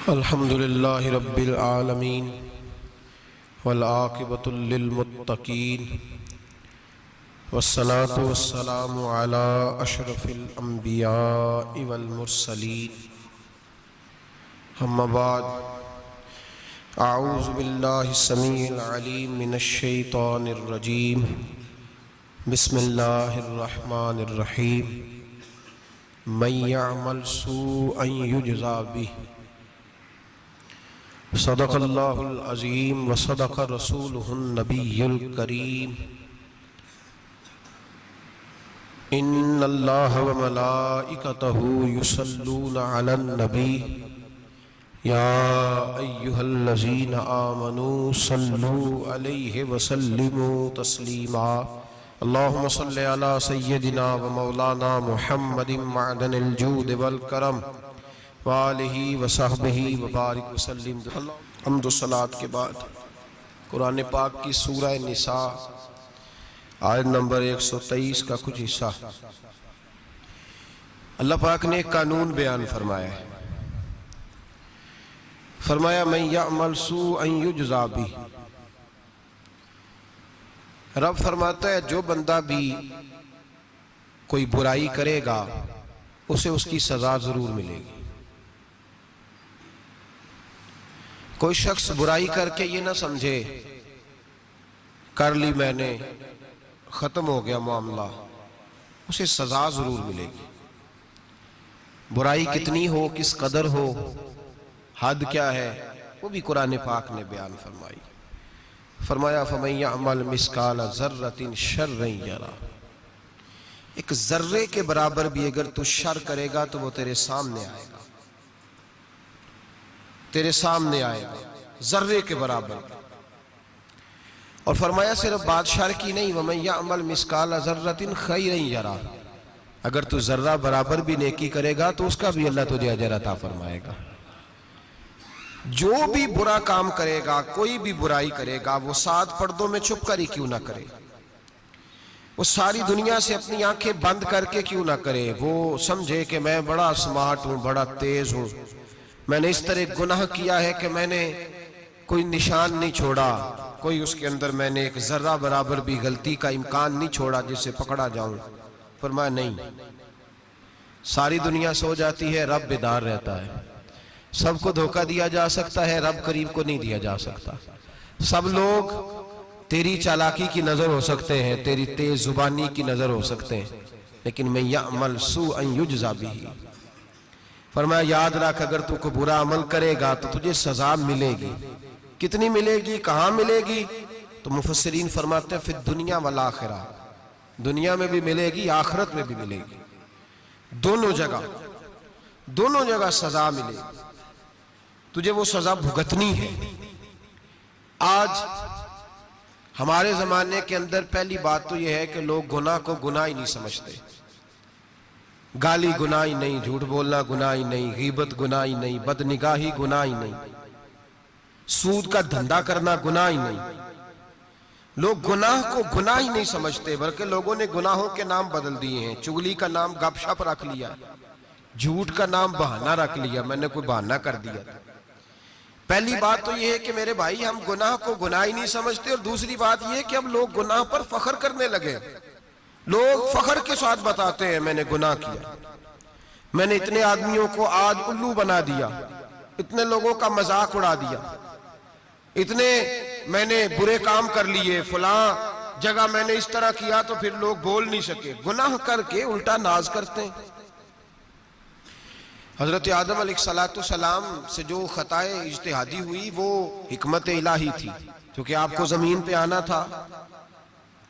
अल्हम्दुलिल्लाहि रब्बिल आलमीन वल आक़िबतु लिल मुत्तक़ीन वस्सलातु वस्सलामु अला अशरफिल अंबियाइ वल मुरसलीन अम्मा बाद अऊज़ु बिल्लाहि समीइल अलीम मिनश शैतानिर रजीम बिस्मिल्लाहिर रहमानिर रहीम मन यअमल सूअन युजज़ा बिही सदक़ल्लाहुल अज़ीम व सदक़ रसूलुहुन नबियुल करीम इन्नल्लाह व मलाइकतहु युसल्लूना अलन नबी या अय्युहल्लज़ीना आमनू सल्लू अलैहि व सल्लिमू तस्लीमा अल्लाहुम्मा सल्लि अला सय्यदिना व मौलाना मुहम्मदिन मअदनिल जूद वल करम व आलिहि व सहबिहि व बारिक व सल्लिम। हम्द व सलात के बाद कुरान पाक की सूरह निसा आयत नंबर 123 का कुछ हिस्सा अल्लाह पाक ने एक कानून बयान फरमाया है। फरमाया मन यअमल सूअन युजज़ा बिही। रब फरमाता है जो बंदा भी कोई बुराई करेगा उसे उसकी सजा जरूर मिलेगी। कोई शख्स बुराई करके ये ना समझे कर ली मैंने खत्म हो गया मामला, उसे सजा जरूर मिलेगी। बुराई कितनी हो, किस कदर हो, हद क्या है, वो भी कुरान पाक ने बयान फरमाई। फरमाया फमन यअमल मिस्काल ज़र्रतिन शर्रन यरा। एक जर्रे के बराबर भी अगर तू शर करेगा तो वो तेरे सामने आएगा, तेरे सामने आएगा जर्रे के बराबर। और फरमाया सिर्फ बादशाह की नहीं, वमन यअमल मिस्काल ज़र्रतिन खैरन यरा। अगर तू जर्रा बराबर भी नेकी करेगा तो उसका भी अल्लाह तुझे अजर अता फरमाएगा। जो भी बुरा काम करेगा, कोई भी बुराई करेगा, वो 7 पर्दों में छुप कर ही क्यों ना करे, वो सारी दुनिया से अपनी आंखें बंद करके क्यों ना करे, वो समझे कि मैं बड़ा स्मार्ट हूं, बड़ा तेज हूं, मैंने इस तरह गुनाह किया है कि मैंने कोई निशान नहीं छोड़ा, कोई उसके अंदर मैंने एक जर्रा बराबर भी गलती का इम्कान नहीं छोड़ा जिससे पकड़ा जाऊं। फरमाया नहीं, सारी दुनिया सो जाती है, रब बेदार रहता है। सबको धोखा दिया जा सकता है, रब करीब को नहीं दिया जा सकता। सब लोग तेरी चालाकी की नजर हो सकते हैं, तेरी तेज जुबानी की नजर हो सकते हैं, लेकिन मैं यअमल सूअन युजज़ा बिही। फरमाया याद रख, अगर तू को बुरा अमल करेगा तो तुझे सजा मिलेगी। कितनी मिलेगी, कहां मिलेगी? तो मुफस्सिरीन फरमाते हैं फिर दुनिया वल आखिरा, दुनिया में भी मिलेगी, आखिरत में भी मिलेगी। दोनों जगह सजा मिलेगी, तुझे वो सजा भुगतनी है। आज हमारे जमाने के अंदर पहली बात तो यह है कि लोग गुनाह को गुनाह ही नहीं समझते। गाली गुनाह ही नहीं, झूठ बोलना गुनाह ही नहीं, गीबत गुनाह ही नहीं, बदनिगाही गुनाह ही नहीं, सूद का धंधा करना गुनाह ही नहीं। लोग गुनाह को गुनाह ही नहीं समझते, बल्कि लोगों ने गुनाहों के नाम बदल दिए हैं। चुगली का नाम गपशप रख लिया, झूठ का नाम बहाना रख लिया, मैंने कोई बहाना कर दिया। पहली बात तो यह है कि मेरे भाई हम गुनाह को गुनाह ही नहीं समझते, और दूसरी बात यह है कि अब लोग गुनाह पर फख्र करने लगे। लोग फख्र के साथ बताते हैं मैंने गुनाह किया, मैंने इतने आदमियों को आज उल्लू बना दिया, इतने लोगों का मजाक उड़ा दिया, इतने मैंने बुरे काम कर लिए, फलां जगह मैंने इस तरह किया तो फिर लोग बोल नहीं सके। गुनाह करके उल्टा नाज करते हैं। हजरत आदम अलैहिस्सलाम से जो खताए इज्तिहादी हुई वो हिकमत इलाही थी, क्योंकि आपको जमीन पे आना था।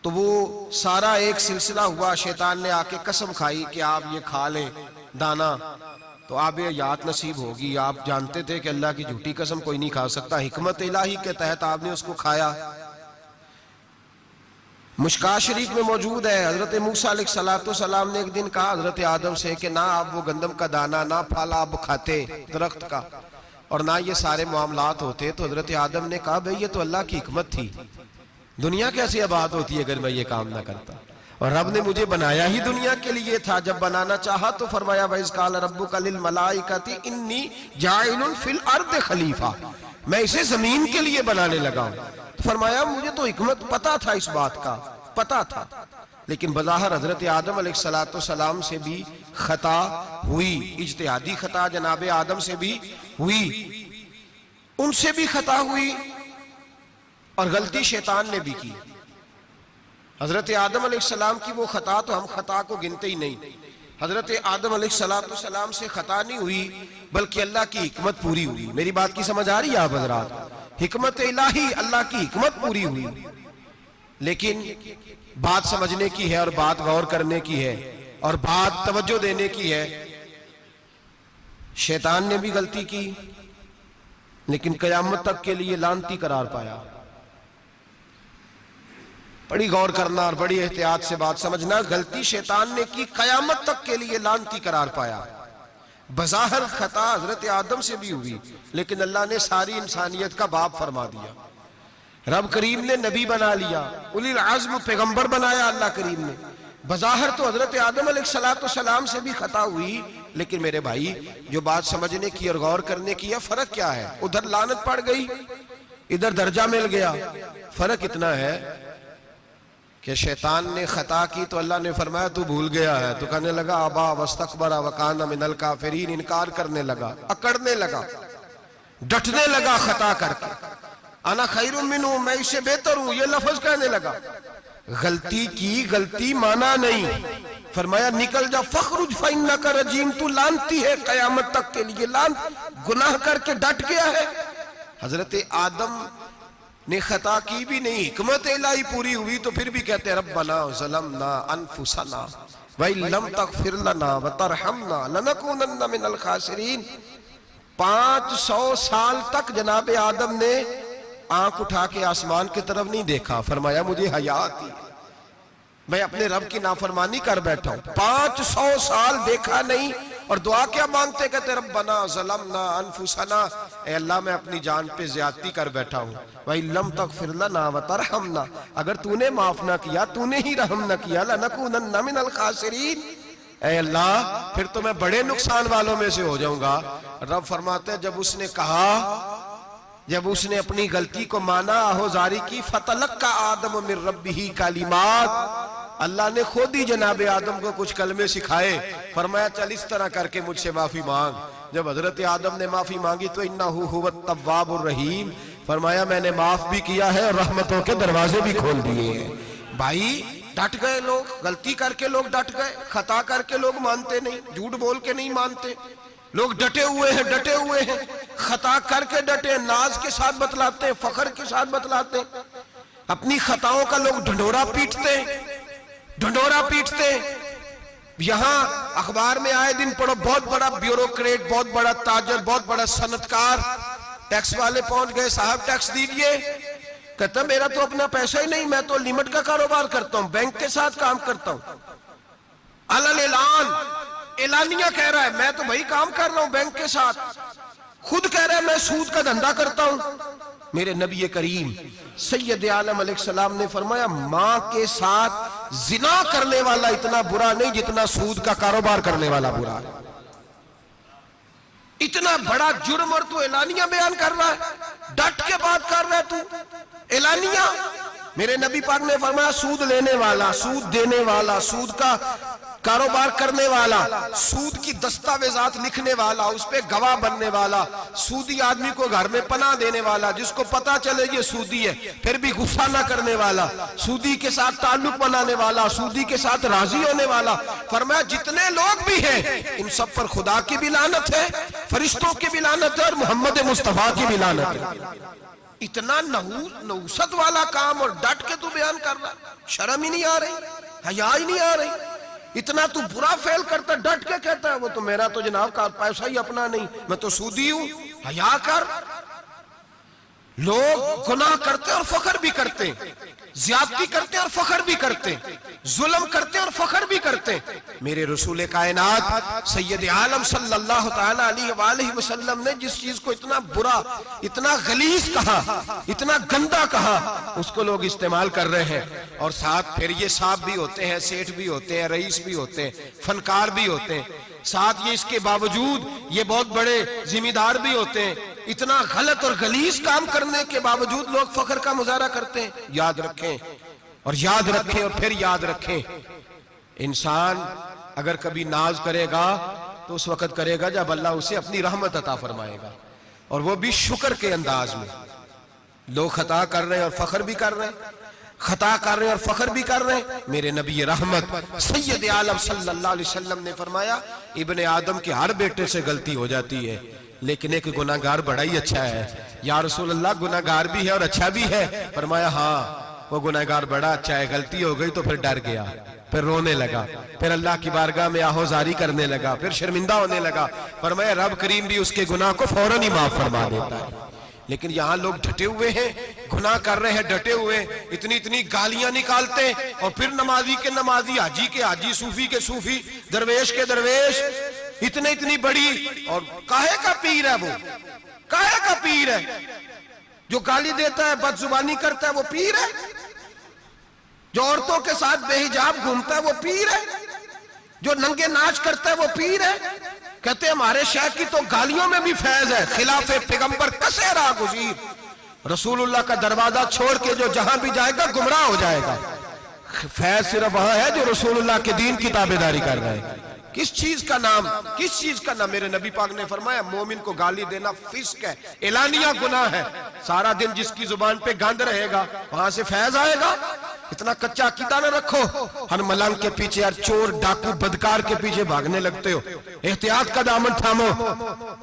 तो वो सारा एक सिलसिला हुआ, शैतान ने आके कसम खाई कि आप ये खा लें दाना तो आप ये याद नसीब होगी। आप जानते थे कि अल्लाह की झूठी कसम कोई नहीं खा सकता, हिकमत इलाही के तहत आपने उसको खाया। मुश्कात शरीफ में मौजूद है, हजरत मूसा अलैहिस्सलाम ने एक दिन कहा हजरत आदम से कि ना आप वो गंदम का दाना, ना फल आप खाते दरख्त का, और ना ये सारे मामलात होते। तो हजरत आदम ने कहा भाई ये तो अल्लाह की हिकमत थी, दुनिया कैसे आबाद होती है अगर मैं ये काम ना करता। और रब ने मुझे बनाया ही दुनिया के लिए था। जब बनाना चाहा तो फरमाया वइज़ क़ाल रब्बुका लिल मलाइकति इन्नी जाइलुन फिल अर्द खलीफा, मैं इसे जमीन के लिए बनाने लगा हूं। तो फरमाया मुझे तो हिकमत पता था, इस बात का पता था, लेकिन बज़ाहिर हजरत आदम अलैहिस्सलाम से भी खता हुई, इज्तिहादी खता जनाब आदम से भी हुई, उनसे भी खता हुई और गलती शैतान ने भी की। हजरत आदम अलैहिस्सलाम की वो खता तो हम खता को गिनते ही नहीं। हजरत आदम अलैहिस्सलाम से खता नहीं हुई बल्कि अल्लाह की हिकमत पूरी हुई। मेरी बात की समझ आ रही है आप हजरात? हिकमत इलाही, अल्लाह की हिकमत पूरी हुई। लेकिन बात समझने की है और बात गौर करने की है और बात तवज्जो देने की है। शैतान ने भी गलती की लेकिन कयामत तक के लिए लानती करार पाया। बड़ी गौर करना और बड़ी एहतियात से बात समझना। गलती शैतान ने की, कयामत तक के लिए लानती करार पाया। बज़ाहिर खता हजरत आदम से भी हुई लेकिन अल्लाह ने सारी इंसानियत का बाप फरमा दिया। रब करीम ने नबी बना लिया, उलिल आज़्म पैगंबर बनाया अल्लाह करीम ने। बज़ाहिर तो हजरत आदम अलैहिस्सलाम से भी खता हुई, लेकिन मेरे भाई जो बात समझने की और गौर करने की है, फर्क क्या है? उधर लानत पड़ गई, इधर दर्जा मिल गया। फर्क इतना है कि शैतान ने खता की तो अल्लाह ने फरमाया तू भूल गया है, तो कहने लगा अबा वस्तकबरा वकाना मिनल काफिरीन, इनकार करने लगा, अकड़ने लगा, डटने लगा खता करके। अना खैरुम मिन्हु, मैं इससे बेहतर हूं, ये लफ्ज कहने लगा। गलती की, गलती माना नहीं, फरमाया निकल जा, फखरुज फइन्नका रजीम, तू लानती है कयामत तक के लिए, लान गुनाह करके डट गया है। हजरत आदम ने खता की भी नहीं, हिकमत इलाही पूरी हुई तो फिर भी कहते रब्बना ज़लमना अनफुसना व लम तगफिर लना व तरहमना लनकुनन्ना मिनल खासिरीन। 500 साल तक जनाब आदम ने आंख उठा के आसमान की तरफ नहीं देखा। फरमाया मुझे हया आती, मैं अपने रब की नाफरमानी कर बैठा हूं। 500 साल देखा नहीं और दुआ क्या मांगते? कहते रब्बना ज़लमना अनफुसना, ऐ अल्लाह मैं अपनी जान पे ज्यादती कर बैठा हूं। वही लम तगफिर लना व तरहमना, अगर तूने माफ ना किया, तूने ही रहम ना किया, लनकुनन्ना मिनल खासिरीन, ऐ अल्लाह फिर तो मैं बड़े नुकसान वालों में से हो जाऊंगा। रब फरमाते जब उसने कहा, जब उसने अपनी गलती को माना, आहोजारी की, फतलक्का आदम मिर रब्बिही कलिमात, अल्लाह ने खुद ही जनाब आदम को कुछ कलमे सिखाए। फरमाया चल इस तरह करके मुझसे माफी मांग। जब हजरत आदम ने माफी मांगी तो इन्नहु हुवत तव्वाबुर रहीम, फरमाया मैंने माफ भी किया है और रहमतों के दरवाजे भी खोल दिए हैं। भाई डट गए लोग, गलती करके लोग डट गए, खता करके लोग मानते नहीं, झूठ बोल के नहीं मानते। लोग डटे हुए हैं, डटे हुए हैं, खता करके डटे, नाज के साथ बतलाते हैं, फखर के साथ बतलाते हैं। अपनी खताओं का लोग ढंढोरा पीटते हैं, ढंढोरा पीटते हैं। यहां अखबार में आए दिन पढ़ो, बहुत बड़ा ब्यूरोक्रेट, बहुत बड़ा ताजर, बहुत बड़ा सनतकार, टैक्स वाले पहुंच गए, साहब टैक्स दीजिए। कहता मेरा तो अपना पैसा ही नहीं, मैं तो लिमिट का कारोबार करता हूं, बैंक के साथ काम करता हूं। अलल ऐलान, एलानिया कह रहा है मैं तो भाई काम कर रहा हूं बैंक के साथ, खुद कह रहा है मैं सूद का धंधा करता हूं। मेरे नबी करीम सैयद आलम अलैहिस्सलाम ने फरमाया मां के साथ जिना करने वाला इतना बुरा नहीं जितना सूद का कारोबार करने वाला बुरा है। इतना बड़ा जुर्म और तू एलानिया बयान कर रहा है, डट के बात कर रहा है तू एलानिया। मेरे नबी पाक ने फरमाया सूद लेने वाला, सूद देने वाला, सूद का कारोबार करने वाला, सूद की दस्तावेजात लिखने वाला, उस पे गवाह बनने वाला, सूदी आदमी को घर में पनाह देने वाला, जिसको पता चले ये सूदी है फिर भी गुस्सा ना करने वाला, सूदी के साथ ताल्लुक बनाने वाला, सूदी के साथ राजी होने वाला। फरमाया जितने लोग भी हैं इन सब पर खुदा की भी लानत है, फरिश्तों की भी लानत है और मोहम्मद मुस्तफा की भी लानत है। इतना नहुसत वाला काम और डट के तू बयान कर रहा, शर्म ही नहीं आ रही, हया ही नहीं आ रही। इतना तू बुरा फेल करता, डट के कहता है वो तो मेरा तो जनाब का पैसा ही अपना नहीं, मैं तो सूदी हूं, हया कर। लोग गुनाह करते और फख्र भी करते, ज्यादती करते और फख्र भी करते, जुल्म करते और फख्र भी करते। मेरे रसूल कायनात सैयद आलम सल्लल्लाहु ताला अलैहि वसल्लम ने जिस चीज को इतना बुरा, इतना गलीज कहा, इतना गंदा कहा, उसको लोग इस्तेमाल कर रहे हैं। और साथ फिर ये साहब भी होते हैं, सेठ भी होते हैं, रईस भी होते हैं, फनकार भी होते हैं, साथ ये इसके बावजूद ये बहुत बड़े जिम्मेदार भी होते हैं। इतना गलत और गलीज काम करने के बावजूद लोग फख्र का मुजाहरा करते हैं। याद रखें और याद रखें और फिर याद रखें, इंसान अगर कभी नाज करेगा तो उस वक्त करेगा जब अल्लाह उसे अपनी रहमत अता फरमाएगा, और वो भी शुक्र के अंदाज में। लोग खता कर रहे हैं और फख्र भी कर रहे हैं, खता कर रहे हैं और फख्र भी कर रहे हैं। मेरे नबी रहमत सैयद आलम सल्लल्लाहु अलैहि वसल्लम ने फरमाया, इब्ने आदम के हर बेटे से गलती हो जाती है, लेकिन एक गुनाहगार बड़ा ही अच्छा है। या रसूल अल्लाह, गुनाहगार भी है और अच्छा भी है? फरमाया हाँ, वो गुनाहगार बड़ा अच्छा है, गलती हो गई तो फिर डर गया, फिर रोने लगा, फिर अल्लाह की बारगाह में आहोजारी करने लगा, फिर शर्मिंदा होने लगा। फरमाया रब करीम भी उसके गुनाह को फौरन ही माफ फरमा देता है। लेकिन यहाँ लोग डटे हुए हैं, गुनाह कर रहे हैं, डटे हुए, इतनी इतनी गालियां निकालते, और फिर नमाजी के नमाजी, हाजी के हाजी, सूफी के सूफी, दरवेश के दरवेश, इतने इतनी बड़ी। और काहे का पीर है वो? काहे का पीर है? जो गाली देता है, बदजुबानी करता है, वो पीर है? जो औरतों के साथ बेहिजाब घूमता है, वो पीर है? जो नंगे नाच करता है, वो पीर है? कहते हैं हमारे शेख की तो गालियों में भी फैज है, खिलाफे पैगंबर कसे रहा गुजीर। रसूलुल्लाह का दरवाजा छोड़ के जो जहां भी जाएगा गुमराह हो जाएगा। फैज सिर्फ वहां है जो रसूलुल्लाह के दीन की ताबेदारी कर रहे हैं। किस चीज का नाम, किस चीज का नाम? मेरे नबी पाक ने फरमाया मोमिन को गाली देना फिस्क है, एलानिया गुनाह है। सारा दिन जिसकी जुबान पे गंद रहेगा वहां से फैज आएगा? इतना कच्चा अकीदा न रखो, हर मलंग के पीछे, हर चोर डाकू बदकार के पीछे भागने लगते हो। एहतियात का दामन थामो।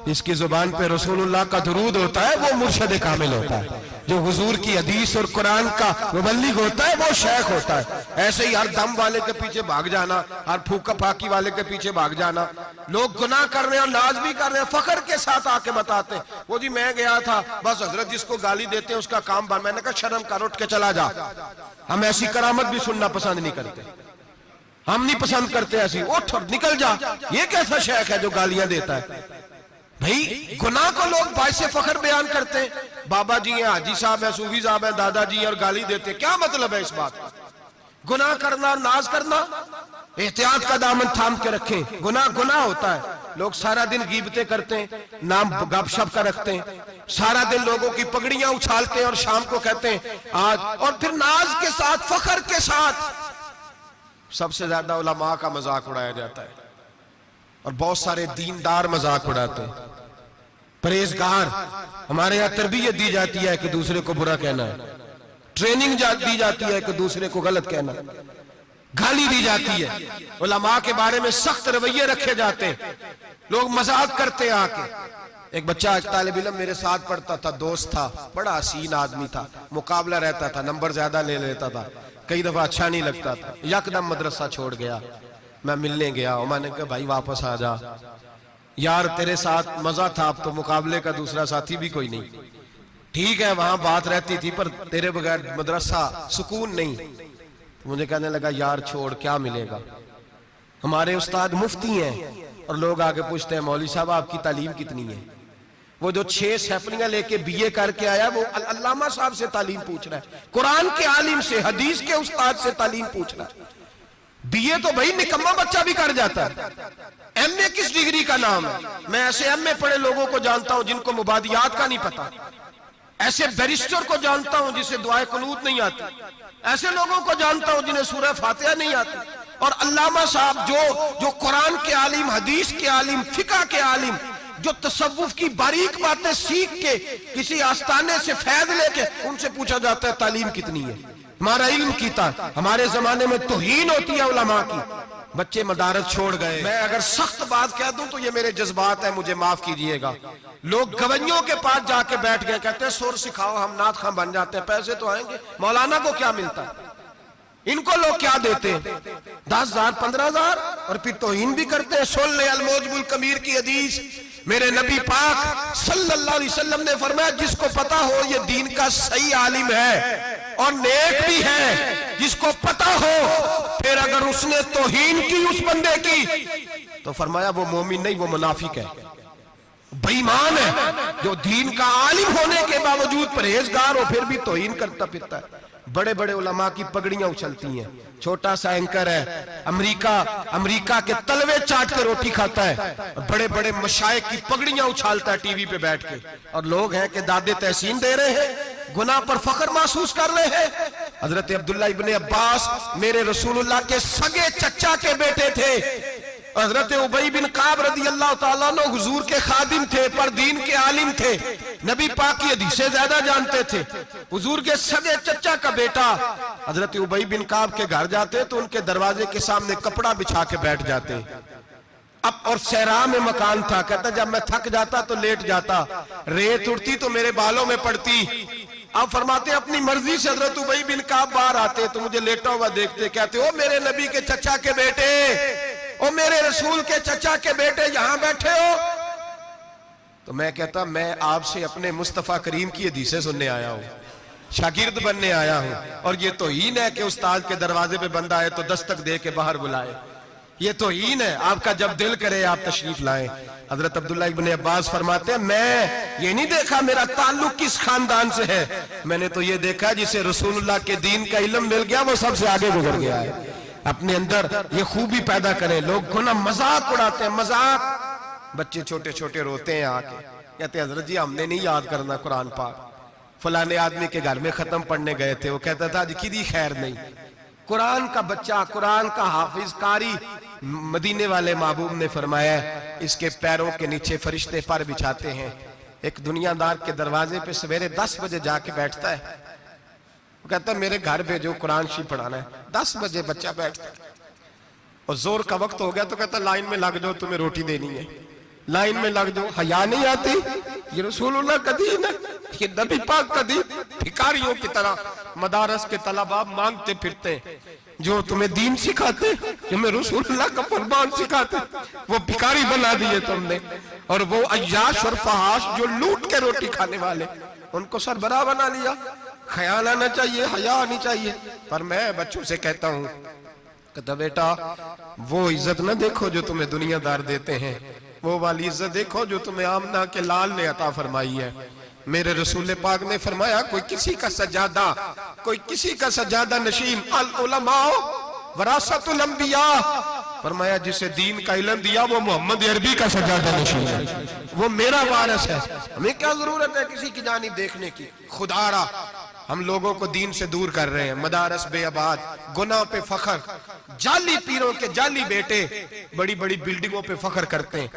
जिसकी जुबान पे रसूलुल्लाह का दुरूद होता है वो मुर्शद कामिल होता है, जो हुजूर की हदीस और कुरान का मुबल्लिग होता है वो शेख होता है। ऐसे ही हर दम वाले के पीछे भाग जाना, हर फूका फाकी वाले के पीछे भाग जाना। लोग गुनाह कर रहे हैं और नाज भी कर रहे हैं, फख्र के साथ आके बताते हैं वो जी मैं गया था, बस हजरत जिसको गाली देते हैं उसका काम बन। मैंने कहा शर्म कर, उठ के चला जा। हम ऐसी करामत भी सुनना पसंद नहीं करते, हम नहीं पसंद करते ऐसी। उठ और निकल जा। ये कैसा शेख है जो गालियां देता है? भाई गुनाह को लोग बाइसे फख्र बयान करते हैं, बाबा जी हैं, हाजी साहब है, सूफी साहब है, दादाजी है, और गाली देते हैं। क्या मतलब है इस बात का? गुनाह करना, नाज करना, एहतियात का दामन थाम के रखें। गुनाह गुनाह होता है। लोग सारा दिन गीबतें करते हैं, नाम गपशप का रखते हैं, सारा दिन लोगों की पगड़ियां उछालते हैं और शाम को कहते हैं आज, और फिर नाज के साथ, फख्र के साथ सबसे ज्यादा उलमा का मजाक उड़ाया जाता है, और बहुत सारे दीनदार मजाक उड़ाते हैं। परहेजगार, हमारे यहाँ तरबियत दी जाती है कि दूसरे को बुरा कहना है, ट्रेनिंग दी जाती है कि दूसरे को गलत कहना, गाली दी जाती है, उलमा के बारे में सख्त रवैये रखे जाते हैं, लोग मजाक करते हैं आके। एक बच्चा, एक तालिब इल्म मेरे साथ पढ़ता था, दोस्त था, बड़ा हसीन आदमी था, मुकाबला रहता था, नंबर ज्यादा ले लेता था, कई दफा अच्छा नहीं लगता था। यकदम मदरसा छोड़ गया, मैं मिलने गया और मैंने कहा भाई वापस आ जा यार, तेरे साथ मजा था, अब तो मुकाबले का दूसरा साथी भी कोई नहीं। ठीक है वहां बात रहती थी, पर तेरे बगैर मदरसा सुकून नहीं। मुझे कहने लगा यार छोड़, क्या मिलेगा? हमारे उस्ताद मुफ्ती हैं और लोग आके पूछते हैं मौलवी साहब आपकी तालीम कितनी है? वो जो 6 सैफलियां लेके बीए करके आया वो अल्लामा साहब से तालीम पूछ रहा है, कुरान के आलिम से, हदीस के उस्ताद से तालीम पूछ रहा है। बीए तो भाई निकम्मा बच्चा भी कर जाता है, एमए किस डिग्री का नाम है? मैं ऐसे एमए पढ़े लोगों को जानता हूं जिनको मुबादियात का नहीं पता, ऐसे बैरिस्टर को जानता हूं जिसे दुआए कुनूत नहीं आती, ऐसे लोगों को जानता हूं जिन्हें सूरह फातिहा नहीं आती। और अल्लामा साहब जो कुरान के आलिम, हदीस के आलिम, फिका के आलिम, जो तसव्वुफ की बारीक बातें सीख के किसी आस्ताने से फैद लेके उनसे पूछा जाता है तालीम कितनी है? हमारा इल्म कीता। हमारे जमाने में तौहीन होती है उलमा की, बच्चे मदारस छोड़ गए। मैं अगर सख्त बात कह दूं तो ये मेरे जज्बात है, मुझे माफ कीजिएगा। लोग गवैयों के पास जाके बैठ गए, कहते हैं सुर सिखाओ, हम नात खां बन जाते हैं, पैसे तो आएंगे। मौलाना को क्या मिलता है? इनको लोग क्या देते हैं? 10,000 15,000, और फिर तौहीन भी करते हैं। सुन ले अल मौजबुल कमीर की हदीस, मेरे नबी पाक सल्लल्लाहु अलैहि वसल्लम ने फरमाया, जिसको पता हो ये दीन का सही आलिम है और नेक भी है, जिसको पता हो, फिर अगर उसने तौहीन की उस बंदे की, तो फरमाया वो मोमिन नहीं, वो मुनाफिक है, बेईमान है। जो दीन का आलिम होने के बावजूद परहेजगार हो, फिर भी तौहीन करता फिरता है। बड़े बड़े उलमा की पगड़ियां उछलती हैं, छोटा सा एंकर है, अमेरिका के तलवे चाट के रोटी खाता है, और बड़े बड़े मशाइख की पगड़ियां उछालता है टीवी पे बैठ के, और लोग हैं कि दादे तहसीन दे रहे हैं, गुनाह पर फख्र महसूस कर रहे हैं। हजरत अब्दुल्ला इब्ने अब्बास मेरे रसूलुल्लाह के सगे चचा के बेटे थे। हजरत उबई बिन काब रदी अल्लाह ताला अन्हु हुजूर के खादिम थे, पर दीन के आलिम थे, नबी पाक की हदीसें ज्यादा जानते थे। हुजूर के सगे चचा का बेटा हजरत उबई बिन काब के घर जाते तो उनके दरवाजे के सामने कपड़ा बिछा के बैठ जाते। अब और सहरा में मकान था, कहता जब मैं थक जाता तो लेट जाता, रेत उड़ती तो मेरे बालों में पड़ती। अब फरमाते अपनी मर्जी से हजरत उबई बिन काब बाहर आते तो मुझे लेटा हुआ देखते, कहते ओ मेरे नबी के चचा के बेटे, ओ मेरे रसूल के चचा के बेटे यहां बैठे हो। तो मैं कहता मैं आपसे अपने मुस्तफा करीम की हदीसें सुनने आया हूं, शागिर्द बनने आया हूं, और ये तौहीन है कि उस्ताद के दरवाजे पे बंदा आए तो दस्तक दे के बाहर बुलाए। ये तौहीन है, आपका जब दिल करे आप तशरीफ लाएं। हजरत अब्दुल्ला इब्ने अब्बास फरमाते हैं मैं ये नहीं देखा मेरा ताल्लुक किस खानदान से है, मैंने तो ये देखा जिसे रसूलुल्लाह के दीन का इल्म मिल गया वो सबसे आगे गुजर गया है। अपने अंदर ये खूबी पैदा करें। लोग को ना मजाक उड़ाते हैं, मजाक, बच्चे छोटे छोटे रोते हैं आके, कहते हैं हजरत जी हमने नहीं याद करना कुरान पाक, फलाने आदमी के घर में खत्म पढ़ने गए थे, वो कहता था जी किदी खैर नहीं। कुरान का बच्चा, कुरान का हाफिज कारी, मदीने वाले महबूब ने फरमाया इसके पैरों के नीचे फरिश्ते पर बिछाते हैं। एक दुनियादार के दरवाजे पे सवेरे 10 बजे जाके बैठता है, वो कहता है मेरे घर पे जो कुरान शरीफ पढ़ाना है। 10 बजे बच्चा बैठता है और जोर का वक्त हो गया तो कहता लाइन में लग जाओ, तुम्हें रोटी देनी है, लाइन में लग जाओ। हया नहीं आती? ये रसूलुल्लाह का दीन है, ये नबी पाक का दीन। भिखारियों की तरह मदारस के तलबा मांगते फिरते, जो तुम्हें दीन सिखाते, तुम्हें रसूलुल्लाह का फरमान सिखाते, वो भिखारी बना दिए तुमने। और वो अय्याश और फहाश जो लूट के रोटी खाने वाले, उनको सरबराह बना लिया। ख्याल आना चाहिए, हया आनी चाहिए। पर मैं बच्चों से कहता हूँ, कहता बेटा वो इज्जत ना देखो जो तुम्हें दुनियादार देते हैं, वो वाली इज्जत देखो जो तुम्हें आमना के लाल ने अता फरमाई है। मेरे रसूल पाक ने फरमाया कोई किसी का सज्जादा, कोई किसी का सज्जादा नशीन, अल उलमा वरासतुल अंबिया, फरमाया जिसे दीन का इल्म दिया वो मोहम्मद अरबी का सज्जादा नशीन है, वो मेरा वारिस है। हमें क्या जरूरत है किसी की जानिब देखने की? खुदारा हम लोगों को दीन से दूर कर रहे हैं। मदारस बेआबाद, गुनाह पे फख्र, जाली पीरों के जाली बेटे बड़ी बड़ी बिल्डिंगों पे फख्र करते हैं,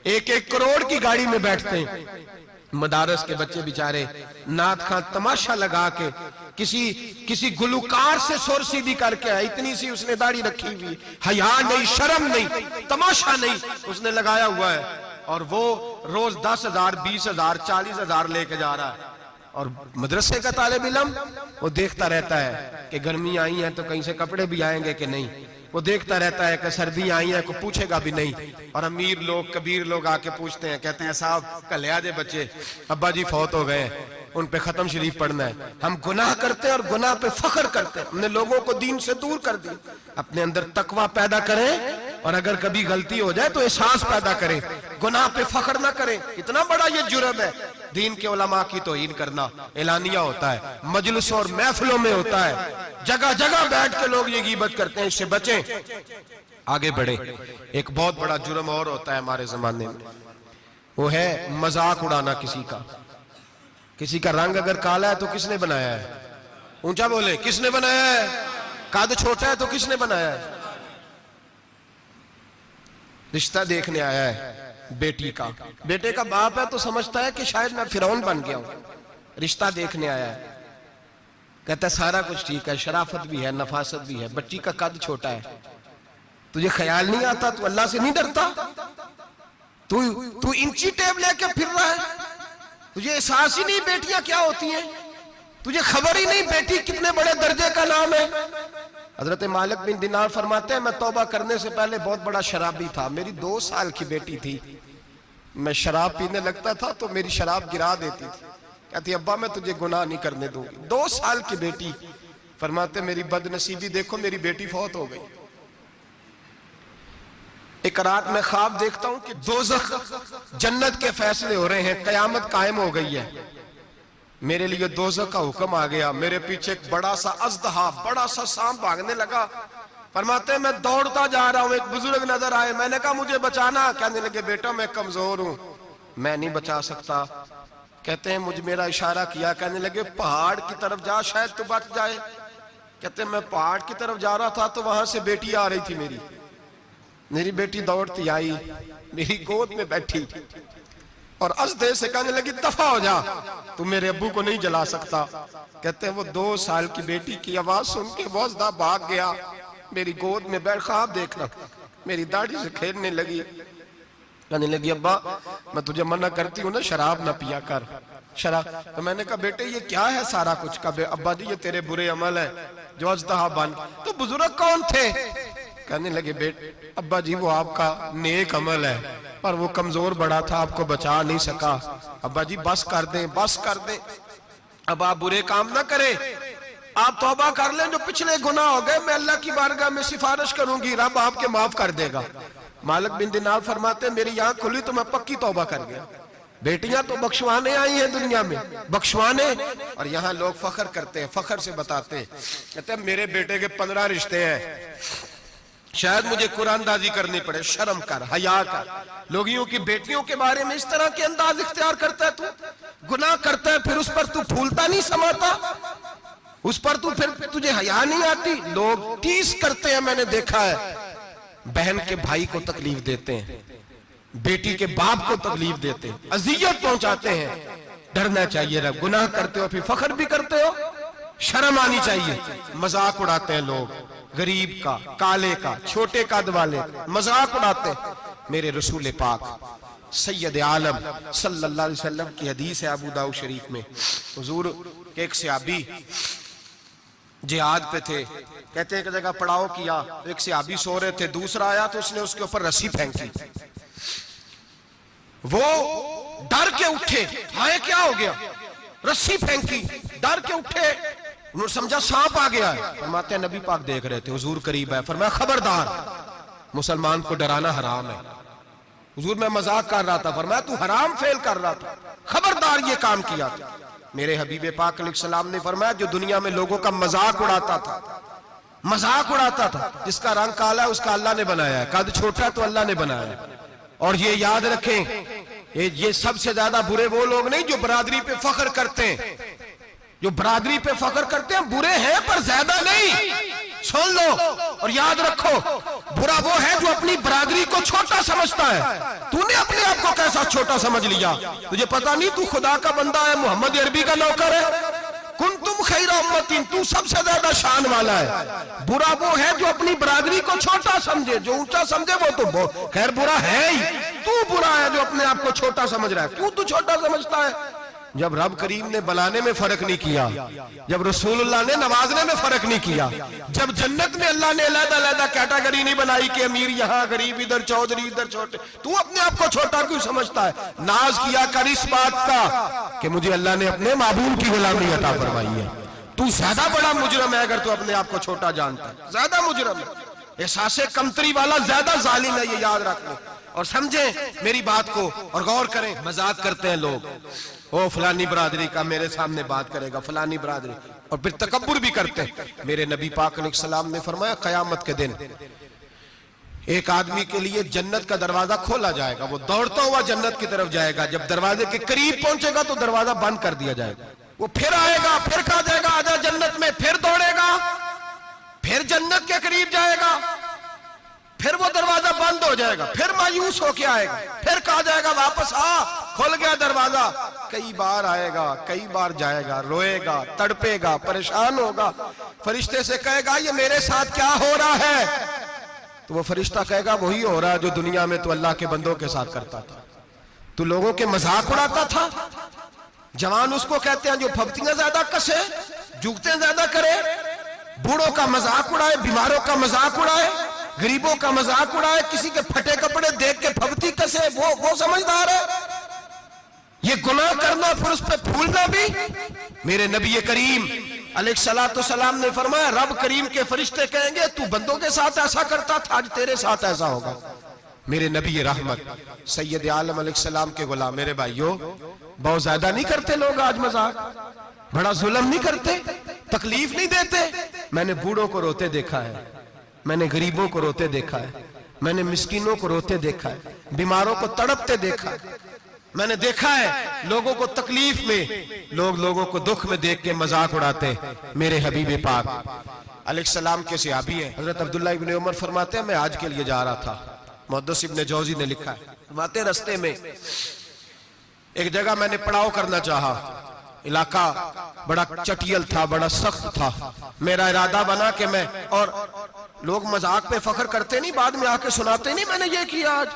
1-1 करोड़ की गाड़ी में बैठते हैं। मदारस के बच्चे बेचारे नात खां तमाशा लगा के किसी गुलूकार से सुर सीधी करके आया, इतनी सी उसने दाढ़ी रखी हुई, हया नहीं, शर्म नहीं, तमाशा नहीं उसने लगाया हुआ है, और वो रोज 10,000 20,000 40,000 लेके जा रहा है। और मदरसे का तालिब इल्म वो देखता रहता है कि गर्मी आई है तो कहीं से कपड़े भी आएंगे कि नहीं, वो देखता रहता है कि सर्दी आई है, को पूछेगा भी नहीं। और अमीर लोग, कबीर लोग आके पूछते हैं, कहते हैं साहब कल आ जाए बच्चे, अब्बा जी फौत हो गए, उन पे खत्म शरीफ पढ़ना है। हम गुनाह करते हैं और गुनाह पे फख्र करते हैं। हमने लोगों को दीन से दूर कर दिया। अपने अंदर तकवा पैदा करें, और अगर कभी गलती हो जाए तो एहसास पैदा करें, गुनाह पे फख्र ना करें। इतना बड़ा ये जुर्म है दीन के उलमा की तौहीन करना। एलानिया होता है, मजलिसों और महफिलों में होता है, जगह जगह बैठ के लोग ये गीबत करते हैं, इससे बचें, आगे बढ़े। एक बहुत बड़ा जुर्म और होता है हमारे जमाने में, वो है मजाक उड़ाना किसी का। किसी का रंग अगर काला है तो किसने बनाया है? ऊंचा बोले, किसने बनाया है? कद छोटा है तो किसने बनाया है? रिश्ता देखने आया है बेटी का, बेटे का बाप है तो समझता है कि शायद मैं फिरौन बन गया हूं। रिश्ता देखने आया है, कहता है सारा कुछ ठीक है, शराफत भी है, नफासत भी है, बच्ची का कद छोटा है। तुझे ख्याल नहीं आता? तू अल्लाह से नहीं डरता? तू इंची टेप लेके फिर रहा है? तुझे एहसास ही नहीं बेटियां क्या होती हैं? तुझे खबर ही नहीं बेटी कितने बड़े दर्जे का नाम है? हजरत मालिक बिन दिनार फरमाते हैं मैं तौबा करने से पहले बहुत बड़ा शराबी था। मेरी 2 साल की बेटी थी, मैं शराब पीने लगता था तो मेरी शराब गिरा देती थी। कहती अब्बा मैं तुझे गुनाह नहीं करने दूंगी। 2 साल की बेटी। फरमाते मेरी बदनसीबी देखो, मेरी बेटी फौत हो गई। एक रात में ख्वाब देखता हूं कि दोज़ख जन्नत के फैसले हो रहे हैं, कयामत कायम हो गई है। मेरे लिए दोज़ख का हुक्म आ गया। मेरे पीछे एक बड़ा सा अज़दहा, बड़ा सा सांप भागने लगा। फरमाते मैं दौड़ता जा रहा हूं, एक बुजुर्ग नजर आए। मैंने कहा मुझे बचाना। कहने लगे बेटा मैं कमजोर हूं, मैं नहीं बचा सकता। कहते हैं मुझे मेरा इशारा किया, कहने लगे पहाड़ की तरफ जा, शायद तू बच जाए। कहते हैं मैं पहाड़ की तरफ जा रहा था तो वहां से बेटी आ रही थी। मेरी बेटी दौड़ती आई, मेरी गोद में बैठी और असदे से कहने लगी दफा हो जा, तू मेरे अब्बू को नहीं जला सकता। कहते हैं वो 2 साल की बेटी की आवाज सुन के वो असदा भाग गया। मेरी गोद में बैठ ख्वाब देखना, मेरी दाढ़ी से खेलने लगी। कहने लगी अब्बा मैं तुझे मना करती हूँ ना, शराब ना पिया कर, शराब। तो मैंने कहा बेटे ये क्या है सारा कुछ? का अब्बा जी ये तेरे बुरे अमल है जो अजदहा बन। तो बुजुर्ग कौन थे? कहने लगे बेटे अब्बा जी वो आपका नेक अमल है, पर वो कमजोर बड़ा था, आपको बचा नहीं सका। अब्बा जी बस कर दें, बस कर दें, अब आप बुरे काम ना करें, आप तौबा कर लें, जो पिछले गुनाह हो गए मैं अल्लाह की बारगाह में सिफारिश करूंगी, रब आपके माफ कर देगा। मालिक बिन दिनार फरमाते मेरी आंख खुली तो मैं पक्की तौबा कर गया। बेटियां तो बख्शवाने आई हैं दुनिया में, बख्शवाने। और यहाँ लोग फख्र करते हैं, फख्र से बताते हैं, कहते हैं मेरे बेटे के 15 रिश्ते हैं, शायद मुझे कुरानदाजी करनी पड़े। शर्म कर, हया कर। लोगियों की बेटियों के बारे में इस तरह के अंदाज इख्तियार करता है, तू गुनाह करता है, फिर उस पर तू फूलता नहीं समाता, उस पर तू फिर तुझे हया नहीं आती। लोग टीस करते हैं, मैंने देखा है, बहन के भाई को तकलीफ देते हैं, बेटी के बाप को तकलीफ देते हैं, अजियत पहुंचाते हैं। डरना चाहिए, रब गुनाह करते हो फिर फख्र भी करते हो, शर्म आनी चाहिए। मजाक उड़ाते हैं लोग, गरीब का, काले का, छोटे कद वाले मजाक उड़ाते हैं। मेरे रसूल पाक सैयद आलम सल्लल्लाहु अलैहि वसल्लम की हदीस है अबू दाऊद शरीफ में। हुजूर के एक सहाबी जिहाद पे थे, कहते हैं एक जगह पड़ाव किया, एक सहाबी सो रहे थे, दूसरा आया तो उसने उसके ऊपर रस्सी फेंकी। वो डर के उठे, हाय क्या हो गया? रस्सी फेंकी, डर के उठे, उन्होंने समझा सांप आ गया है। फरमाते हैं नबी पाक देख रहे थे, हुजूर करीब है, फरमाया खबरदार, मुसलमान को डराना हराम है। हुजूर मैं मजाक कर रहा था, फरमाया तू हराम फेल कर रहा था, खबरदार ये काम किया था। मेरे हबीब पाक अलैहिस्सलाम ने फरमाया जो दुनिया में लोगों का मजाक उड़ाता था, मजाक उड़ाता था, जिसका रंग काला है उसका अल्लाह ने बनाया है, कद छोटा तो अल्लाह ने बनाया है। और ये याद रखें, ये सबसे ज्यादा बुरे वो लोग नहीं जो बरादरी पे फख्र करते हैं, जो बरादरी पे फख्र करते हैं बुरे हैं पर ज्यादा नहीं। सुन लो और याद रखो, बुरा वो है जो अपनी बरादरी को छोटा समझता है। तूने अपने आप को कैसा छोटा समझ लिया? तुझे पता नहीं तू खुदा का बंदा है, मोहम्मद अरबी का नौकर है। कुन तुम खैर उम्मतिन, तू सबसे ज्यादा शान वाला है। बुरा वो है जो अपनी बरादरी को छोटा समझे, जो ऊंचा समझे वो तो खैर बुरा है ही। तू बुरा है जो अपने आप को छोटा समझ रहा है। क्यों तू छोटा समझता है? जब रब करीम ने बनाने में फर्क नहीं किया, जब रसूलुल्लाह ने नवाजने में फर्क नहीं किया, जब जन्नत में अल्लाह ने अलग-अलग कैटेगरी नहीं बनाई कि अमीर यहाँ, गरीब इधर, चौधरी इधर, छोटे, तू अपने आप को छोटा क्यों समझता है? नाज किया कर इस बात का कि मुझे अल्लाह ने अपने महबूब की गुलामी अता फरमाई है। तू ज्यादा बड़ा मुजरम है अगर तू अपने आप को छोटा जानता है, ज्यादा मुजरम है, एहसासे कमतरी वाला ज्यादा जालिम है। ये याद रख लो और समझे मेरी बात को और गौर करें। मजाक करते हैं लोग, ओ फलानी बरादरी का मेरे सामने बात करेगा, फलानी बरादरी, और फिर तकब्बुर भी करते हैं। मेरे नबी पाक अलैहिस्सलाम ने फरमाया क़यामत के दिन एक आदमी के लिए जन्नत का दरवाजा खोला जाएगा, वो दौड़ता हुआ जन्नत की तरफ जाएगा। जब दरवाजे के करीब पहुंचेगा तो दरवाजा बंद कर दिया जाएगा। वो फिर आएगा, फिर कहा जाएगा आजा जन्नत में, फिर दौड़ेगा, फिर जन्नत के करीब जाएगा, फिर वो दरवाजा बंद हो जाएगा, फिर मायूस होके आएगा, फिर कहा जाएगा वापस आ, खुल गया दरवाजा। कई बार आएगा, कई बार जाएगा, रोएगा, तड़पेगा, परेशान होगा। फरिश्ते से कहेगा ये मेरे साथ क्या हो रहा है? तो वो फरिश्ता कहेगा वही हो रहा है जो दुनिया में तू अल्लाह के बंदों के साथ करता था। तू लोगों के मजाक उड़ाता था। जवान उसको कहते हैं जो फब्तियां ज्यादा कसे, जुगते ज्यादा करे, बूढ़ों का मजाक उड़ाए, बीमारों का मजाक उड़ाए, गरीबों का मजाक उड़ाए, किसी के फटे कपड़े देख के फबती कसे, वो समझदार है। ये गुनाह करना फिर उस पर फूलना भी। मेरे नबी करीम अलैहिस्सलाम ने फरमाया, रब करीम के फरिश्ते कहेंगे तू बंदों के साथ ऐसा करता था, आज तेरे साथ ऐसा होगा। मेरे नबी रहमत सैयद आलम अलैहिस्सलाम के गुलाम, मेरे भाइयों बहुत ज्यादा नहीं करते लोग आज मजाक, बड़ा जुल्म नहीं करते, तकलीफ नहीं देते। मैंने बूढ़ों को रोते देखा है, मैंने गरीबों को रोते देखा है, मैंने मिस्कीनों को रोते देखा है, बीमारों को तड़पते देखा है, मैंने देखा है लोगों को तकलीफ में, लोगों को दुख में देख के मजाक उड़ाते। मेरे हबीब पाक अलैहिस्सलाम के सहाबी हैं हजरत अब्दुल्लाह इब्न उमर फरमाते हैं, मैं आज के लिए जा रहा था, मुहद्दिस इब्न जौजी ने लिखा है, फरमाते रस्ते में एक जगह मैंने पड़ाव करना चाहा, इलाका बड़ा चटियल था, बड़ा सख्त था। मेरा इरादा बना कि मैं, और लोग मजाक पे फख्र करते नहीं, बाद में आके सुनाते नहीं मैंने ये किया, आज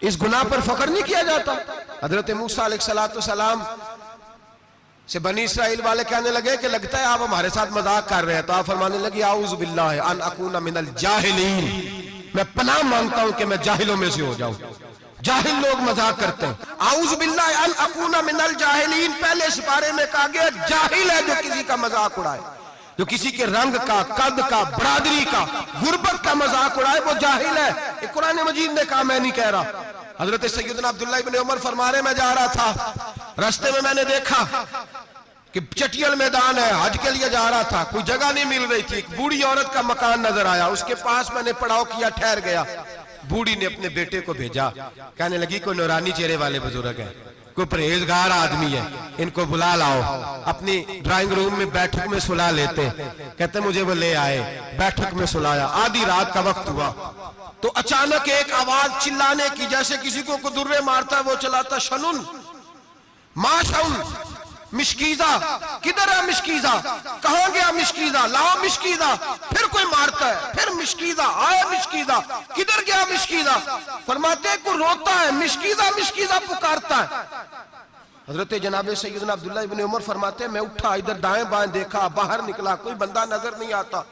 इस गुनाह पर फख्र नहीं किया जाता। हजरत मूसा अलैहिस्सलाम से बनी इस्राइल वाले कहने लगे कि लगता है आप हमारे साथ मजाक कर रहे हैं, तो आप फरमाने लगे आऊज़ु बिल्लाहि अन अकूना मिनल जाहिलीन, मैं पनाह मांगता हूं कि मैं जाहिलों में से हो जाऊं। जाहिल लोग मजाक करते हैं, आऊज़ु बिल्लाहि अन अकूना मिनल जाहिलीन, पहले सिपारे में कहा गया जाहिल है जो किसी का मजाक उड़ाए, जो किसी के रंग का, कद का, बरादरी का, गुर्बत का मजाक उड़ाए वो जाहिल है। कुरान मजीद ने कहा, मैं नहीं कह रहा। हजरत सैयदना अब्दुल्लाह इब्न उमर फरमा रहे, मैं जा रहा था, रास्ते में मैंने देखा कि चटियल मैदान है, हज के लिए जा रहा था, कोई जगह नहीं मिल रही थी, एक बूढ़ी औरत का मकान नजर आया, उसके पास मैंने पड़ाव किया, ठहर गया। बूढ़ी ने अपने बेटे को भेजा, कहने लगी कोई नूरानी चेहरे वाले बुजुर्ग है, कोई परहेजगार आदमी है, इनको बुला लाओ। अपनी ड्राइंग रूम में बैठक में सुला लेते, कहते मुझे वो ले आए, बैठक में सुलाया। आधी रात का वक्त हुआ तो अचानक एक आवाज चिल्लाने की, जैसे किसी को दुर्रे मारता है वो चलाता, शनुन माशउन मिशकीजा, किधर है मिशकीजा, कहां गया मिशकीजा, लाओ मिशकीजा। फिर कोई मारता है, फिर मिशकीजा, आया मिशकीजा, किधर गया मिशकीजा। फरमाते को रोता है, मिशकीजा मिशकीजा पुकारता है। हजरत जनाब सैयदना अब्दुल्लाह इब्न उमर फरमाते मैं उठा, इधर दाएं बाएं देखा, बाहर निकला, कोई बंदा नजर नहीं आता।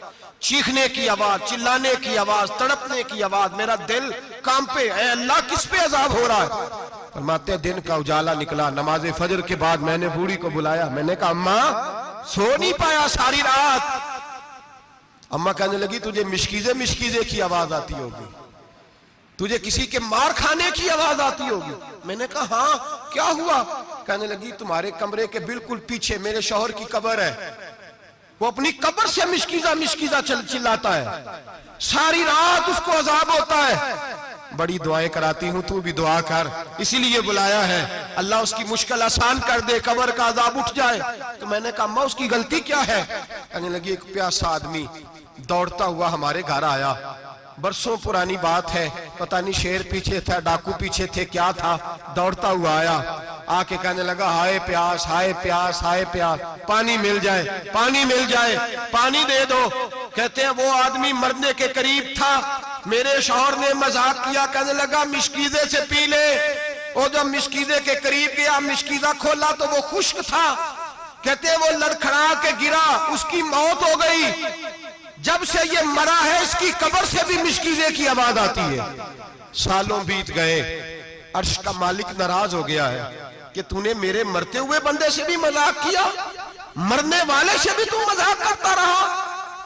चीखने की आवाज, चिल्लाने की आवाज, तड़पने की आवाज, मेरा दिल कांपे, ऐ अल्लाह किस पे अजाब हो रहा है। फरमाते दिन का उजाला निकला, नमाज फजर के बाद मैंने बूढ़ी को बुलाया, मैंने कहा अम्मा सो नहीं पाया सारी रात। अम्मा कहने लगी तुझे मिशकीजे मिशकीजे की आवाज आती होगी, तुझे किसी के मार खाने की आवाज आती होगी। मैंने कहा हाँ क्या हुआ। कहने लगी तुम्हारे कमरे के बिल्कुल पीछे मेरे शौहर की कब्र है, वो अपनी कब्र से मिशकीजा मिशकीजा चिल्लाता है, सारी रात उसको अजाब होता है। बड़ी दुआएं कराती हूं, तू भी दुआ कर, इसीलिए बुलाया है, अल्लाह उसकी मुश्किल आसान कर दे, कब्र का अजाब उठ जाए। तो मैंने कहा अम्मा उसकी गलती क्या है। कहने लगी एक प्यासा आदमी दौड़ता हुआ हमारे घर आया, बरसों पुरानी बात है, पता नहीं शेर पीछे था, डाकू पीछे थे, क्या था, दौड़ता हुआ आया, आके कहने लगा हाय प्यास, हाय प्यास, हाय प्यास, पानी मिल जाए, पानी मिल जाए, पानी दे दो। कहते हैं वो आदमी मरने के करीब था, मेरे शौहर ने मजाक किया, कहने लगा मिशकीजे से पी ले। और जब मिशकीजे के करीब गया, मिशकीजा खोला तो वो खुश्क था। कहते हैं वो लड़खड़ा के गिरा, उसकी मौत हो गई। जब से ये मरा है इसकी कब्र से भी मिशकीजे की आवाज आती है। सालों बीत गए, अर्श का मालिक नाराज हो गया है कि तूने मेरे मरते हुए बंदे से भी मजाक किया, मरने वाले से भी तू मजाक करता रहा।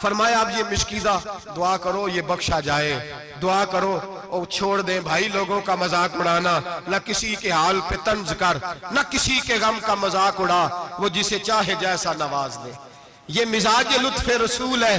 फरमाया अब ये मिशकीजा दुआ करो ये बख्शा जाए, दुआ करो और छोड़ दें भाई लोगों का मजाक उड़ाना, न किसी के हाल पे तंज कर, न किसी के गम का मजाक उड़ा, वो जिसे चाहे जैसा नवाज दे। ये मिजाज लुत्फ रसूल है।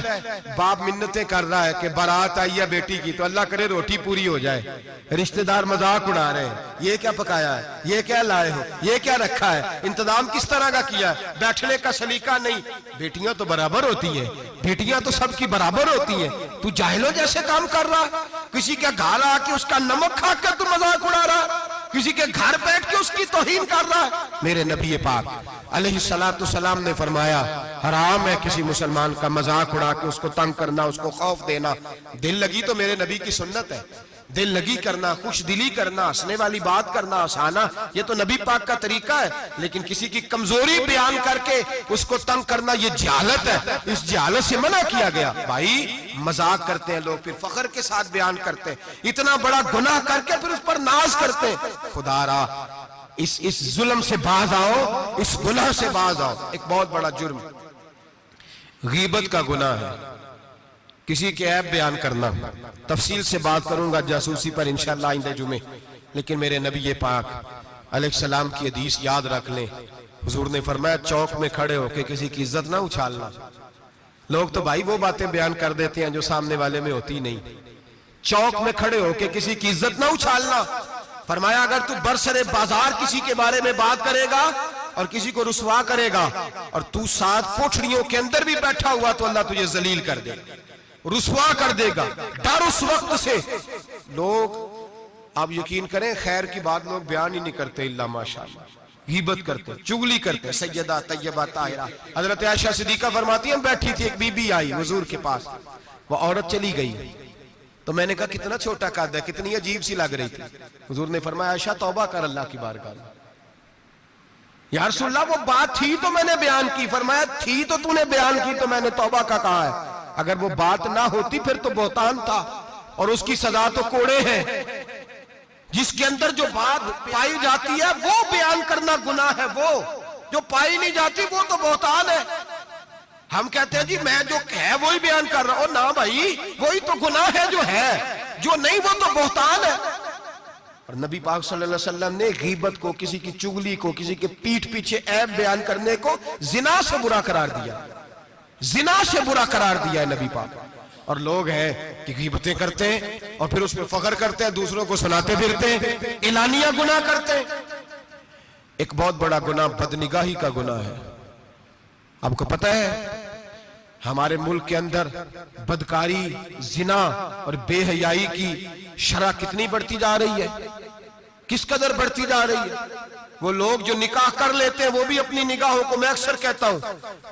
बाप मिन्नतें कर रहा है कि बारात आई है बेटी की, तो अल्लाह करे रोटी पूरी हो जाए, रिश्तेदार मजाक उड़ा रहे हैं, ये क्या पकाया है, ये क्या लाए हो, ये क्या रखा है, इंतजाम किस तरह का किया है, बैठने का सलीका नहीं। बेटियां तो बराबर होती है, बेटियां तो सबकी बराबर होती है। तू जाहिलों जैसे काम कर रहा, किसी के घर आके उसका नमक खाकर तू मजाक उड़ा रहा, किसी के घर बैठ के उसकी तौहीन कर रहा है। मेरे नबी पाक अलैहिस्सलाम ने फरमाया हराम है किसी मुसलमान का मजाक उड़ा के उसको तंग करना, उसको खौफ देना। दिल लगी तो मेरे नबी की सुन्नत है, दिल लगी करना, खुश दिली करना, हंसने वाली बात करना, हंसाना, ये तो नबी पाक का तरीका है। लेकिन किसी की कमजोरी बयान करके उसको तंग करना ये जहालत है, इस जहालत से मना किया गया। भाई मजाक करते हैं लोग, फिर फख्र के साथ बयान करते हैं, इतना बड़ा गुनाह करके फिर उस पर नाज करते हैं। खुदारा इस जुल्म से बाज आओ, इस गुनाह से बाज आओ। एक बहुत बड़ा जुर्म गीबत का गुनाह है, किसी के ऐब बयान करना। तफसील से बात करूंगा जासूसी पर इंशाअल्लाह आइंदे जुमे, लेकिन मेरे नबी पाक अलैहिस्सलाम की हदीस याद रख लें। हुजूर ने फरमाया चौक में खड़े होकर किसी की इज्जत ना उछालना। लोग तो भाई वो बातें बयान कर देते हैं जो सामने वाले में होती नहीं। चौक में खड़े होकर किसी की इज्जत ना उछालना। फरमाया अगर तू बरसरे बाजार किसी के बारे में बात करेगा और किसी को रुसवा करेगा और तू 7 कोठरियों के अंदर भी बैठा हुआ तो अल्लाह तुझे जलील कर दे, रुसवा कर देगा। डर उस वक्त से। लोग आप यकीन करें खैर की बात लोग बयान ही नहीं करते, इल्ला माशाअल्लाह, गीबत करते, चुगली करते। सैयदा तैयबा ताहिरा हजरत आयशा सिद्दीका फरमाती हैं बैठी थी, एक बीबी आई हुजूर के पास, वो औरत चली गई तो मैंने कहा कितना छोटा कद है, कितनी अजीब सी लग रही थी। हुजूर ने फरमाया आयशा तौबा कर अल्लाह की बारगाह में। या रसूलल्लाह वो बात थी तो मैंने बयान की। फरमाया थी तो तूने बयान की तो मैंने तौबा का कहा है, अगर वो बात ना होती फिर तो बहतान था और उसकी सजा तो कोड़े हैं। जिसके अंदर जो बात पाई जाती है वो बयान करना गुनाह है, वो जो पाई नहीं जाती वो तो बहतान है। हम कहते हैं जी मैं जो है वही बयान कर रहा हूं, ना भाई वही तो गुनाह है जो है, जो नहीं वो तो बहतान है। और नबी पाक सल्लल्लाहु अलैहि वसल्लम ने गीबत को, किसी की चुगली को, किसी के पीठ पीछे ऐब बयान करने को जिना से बुरा करार दिया, जिना से बुरा करार दिया है नबी पाक। और लोग हैं कि गीबतें करते हैं और फिर उसमें फख्र करते हैं, दूसरों को सुनाते फिरते हैं, एलानिया गुनाह करते हैं। एक बहुत बड़ा गुनाह बदनिगाही का गुनाह है। आपको पता है हमारे मुल्क के अंदर बदकारी, जिना और बेहयाई की शरह कितनी बढ़ती जा रही है, किस कदर बढ़ती जा रही है। वो लोग जो निकाह कर लेते हैं वो भी अपनी निगाहों को, मैं अक्सर कहता हूं,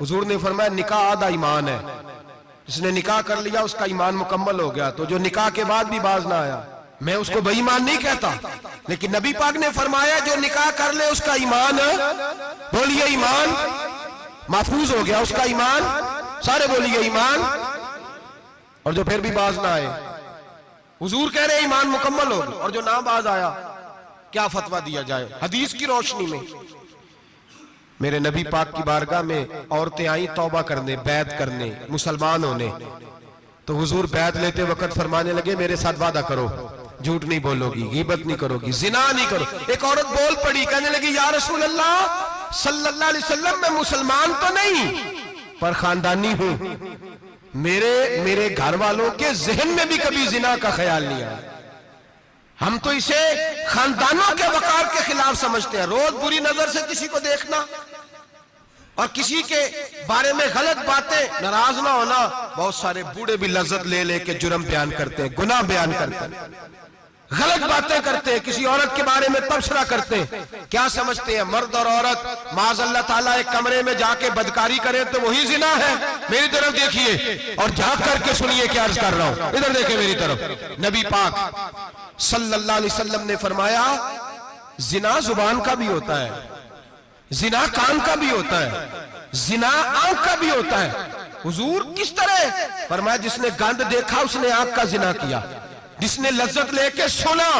हुजूर ने फरमाया निकाह आधा ईमान है। जिसने निकाह कर लिया उसका ईमान मुकम्मल हो गया, तो जो निकाह के बाद भी बाज ना आया, मैं उसको बेईमान नहीं कहता, लेकिन नबी पाक ने फरमाया जो निकाह कर ले उसका ईमान, बोलिए ईमान महफूज हो गया, उसका ईमान, सारे बोलिए ईमान। और जो फिर भी बाज ना आए, हुजूर कह रहे ईमान मुकम्मल हो गया, और जो ना बाज आया क्या फतवा दिया जाए हदीस की रोशनी में। मेरे नबी पाक की बारगाह में औरतें आई तौबा करने, बैत करने, मुसलमान होने, तो हुजूर बैत लेते वक्त फरमाने लगे मेरे साथ वादा करो, झूठ नहीं बोलोगी, गीबत नहीं करोगी, जिना नहीं करो। एक औरत बोल पड़ी, कहने लगी या रसूल अल्लाह सल्लल्लाहु अलैहि वसल्लम मैं मुसलमान तो नहीं पर खानदानी हूं, मेरे घर वालों के जहन में भी कभी जिना का ख्याल नहीं आया। हम तो इसे खानदानों के वकार के खिलाफ समझते हैं। रोज बुरी नजर से किसी को देखना और किसी के बारे में गलत बातें, नाराज ना होना। बहुत सारे बूढ़े भी लज्जत ले लेके जुर्म बयान करते हैं, गुनाह बयान करते हैं, गलत बातें करते हैं, किसी औरत के बारे में तबसरा करते हैं। क्या समझते हैं मर्द और औरत माज़ अल्लाह ताला एक कमरे में जाके बदकारी करें तो वही जिना है? मेरी तरफ देखिए और झांक करके सुनिए क्या अर्ज कर रहा हूं, इधर देखिए मेरी तरफ। नबी पाक सल्लल्लाहु अलैहि वसल्लम ने फरमाया जिना जुबान का भी होता है, जिना कान का भी होता है, जिना आंख का भी होता है। हुजूर किस तरह? फरमाया जिसने गंद देखा उसने आंख का जिना किया, जिसने लज्जत लेके सुना,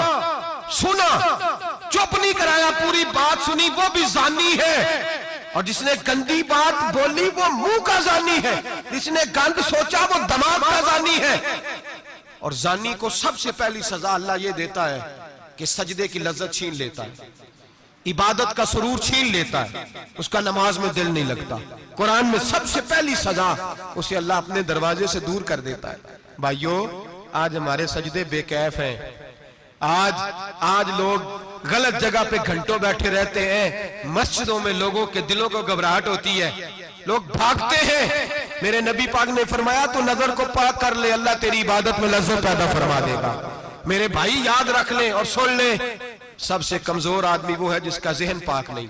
चुप नहीं कराया, पूरी बात सुनी, वो भी जानी है। और जिसने गंदी बात बोली वो मुंह का जानी है, जिसने गंद सोचा वो दिमाग का जानी है। और जानी को सबसे पहली सजा अल्लाह ये देता है कि सजदे की लज्जत छीन लेता है, इबादत का सुरूर छीन लेता है, उसका नमाज में दिल नहीं लगता। कुरान में सबसे पहली सजा उसे अल्लाह अपने दरवाजे से दूर कर देता है। भाइयों आज हमारे सजदे बेकैफ हैं, आज लोग गलत जगह पे घंटों बैठे रहते हैं, मस्जिदों में लोगों के दिलों को घबराहट होती है, लोग भागते हैं। मेरे नबी पाक ने फरमाया तो नजर को पाक कर ले, अल्लाह तेरी इबादत में लज्जत पैदा फरमा देगा। मेरे भाई याद रख ले और सुन ले, सबसे कमजोर आदमी वो है जिसका जहन पाक नहीं,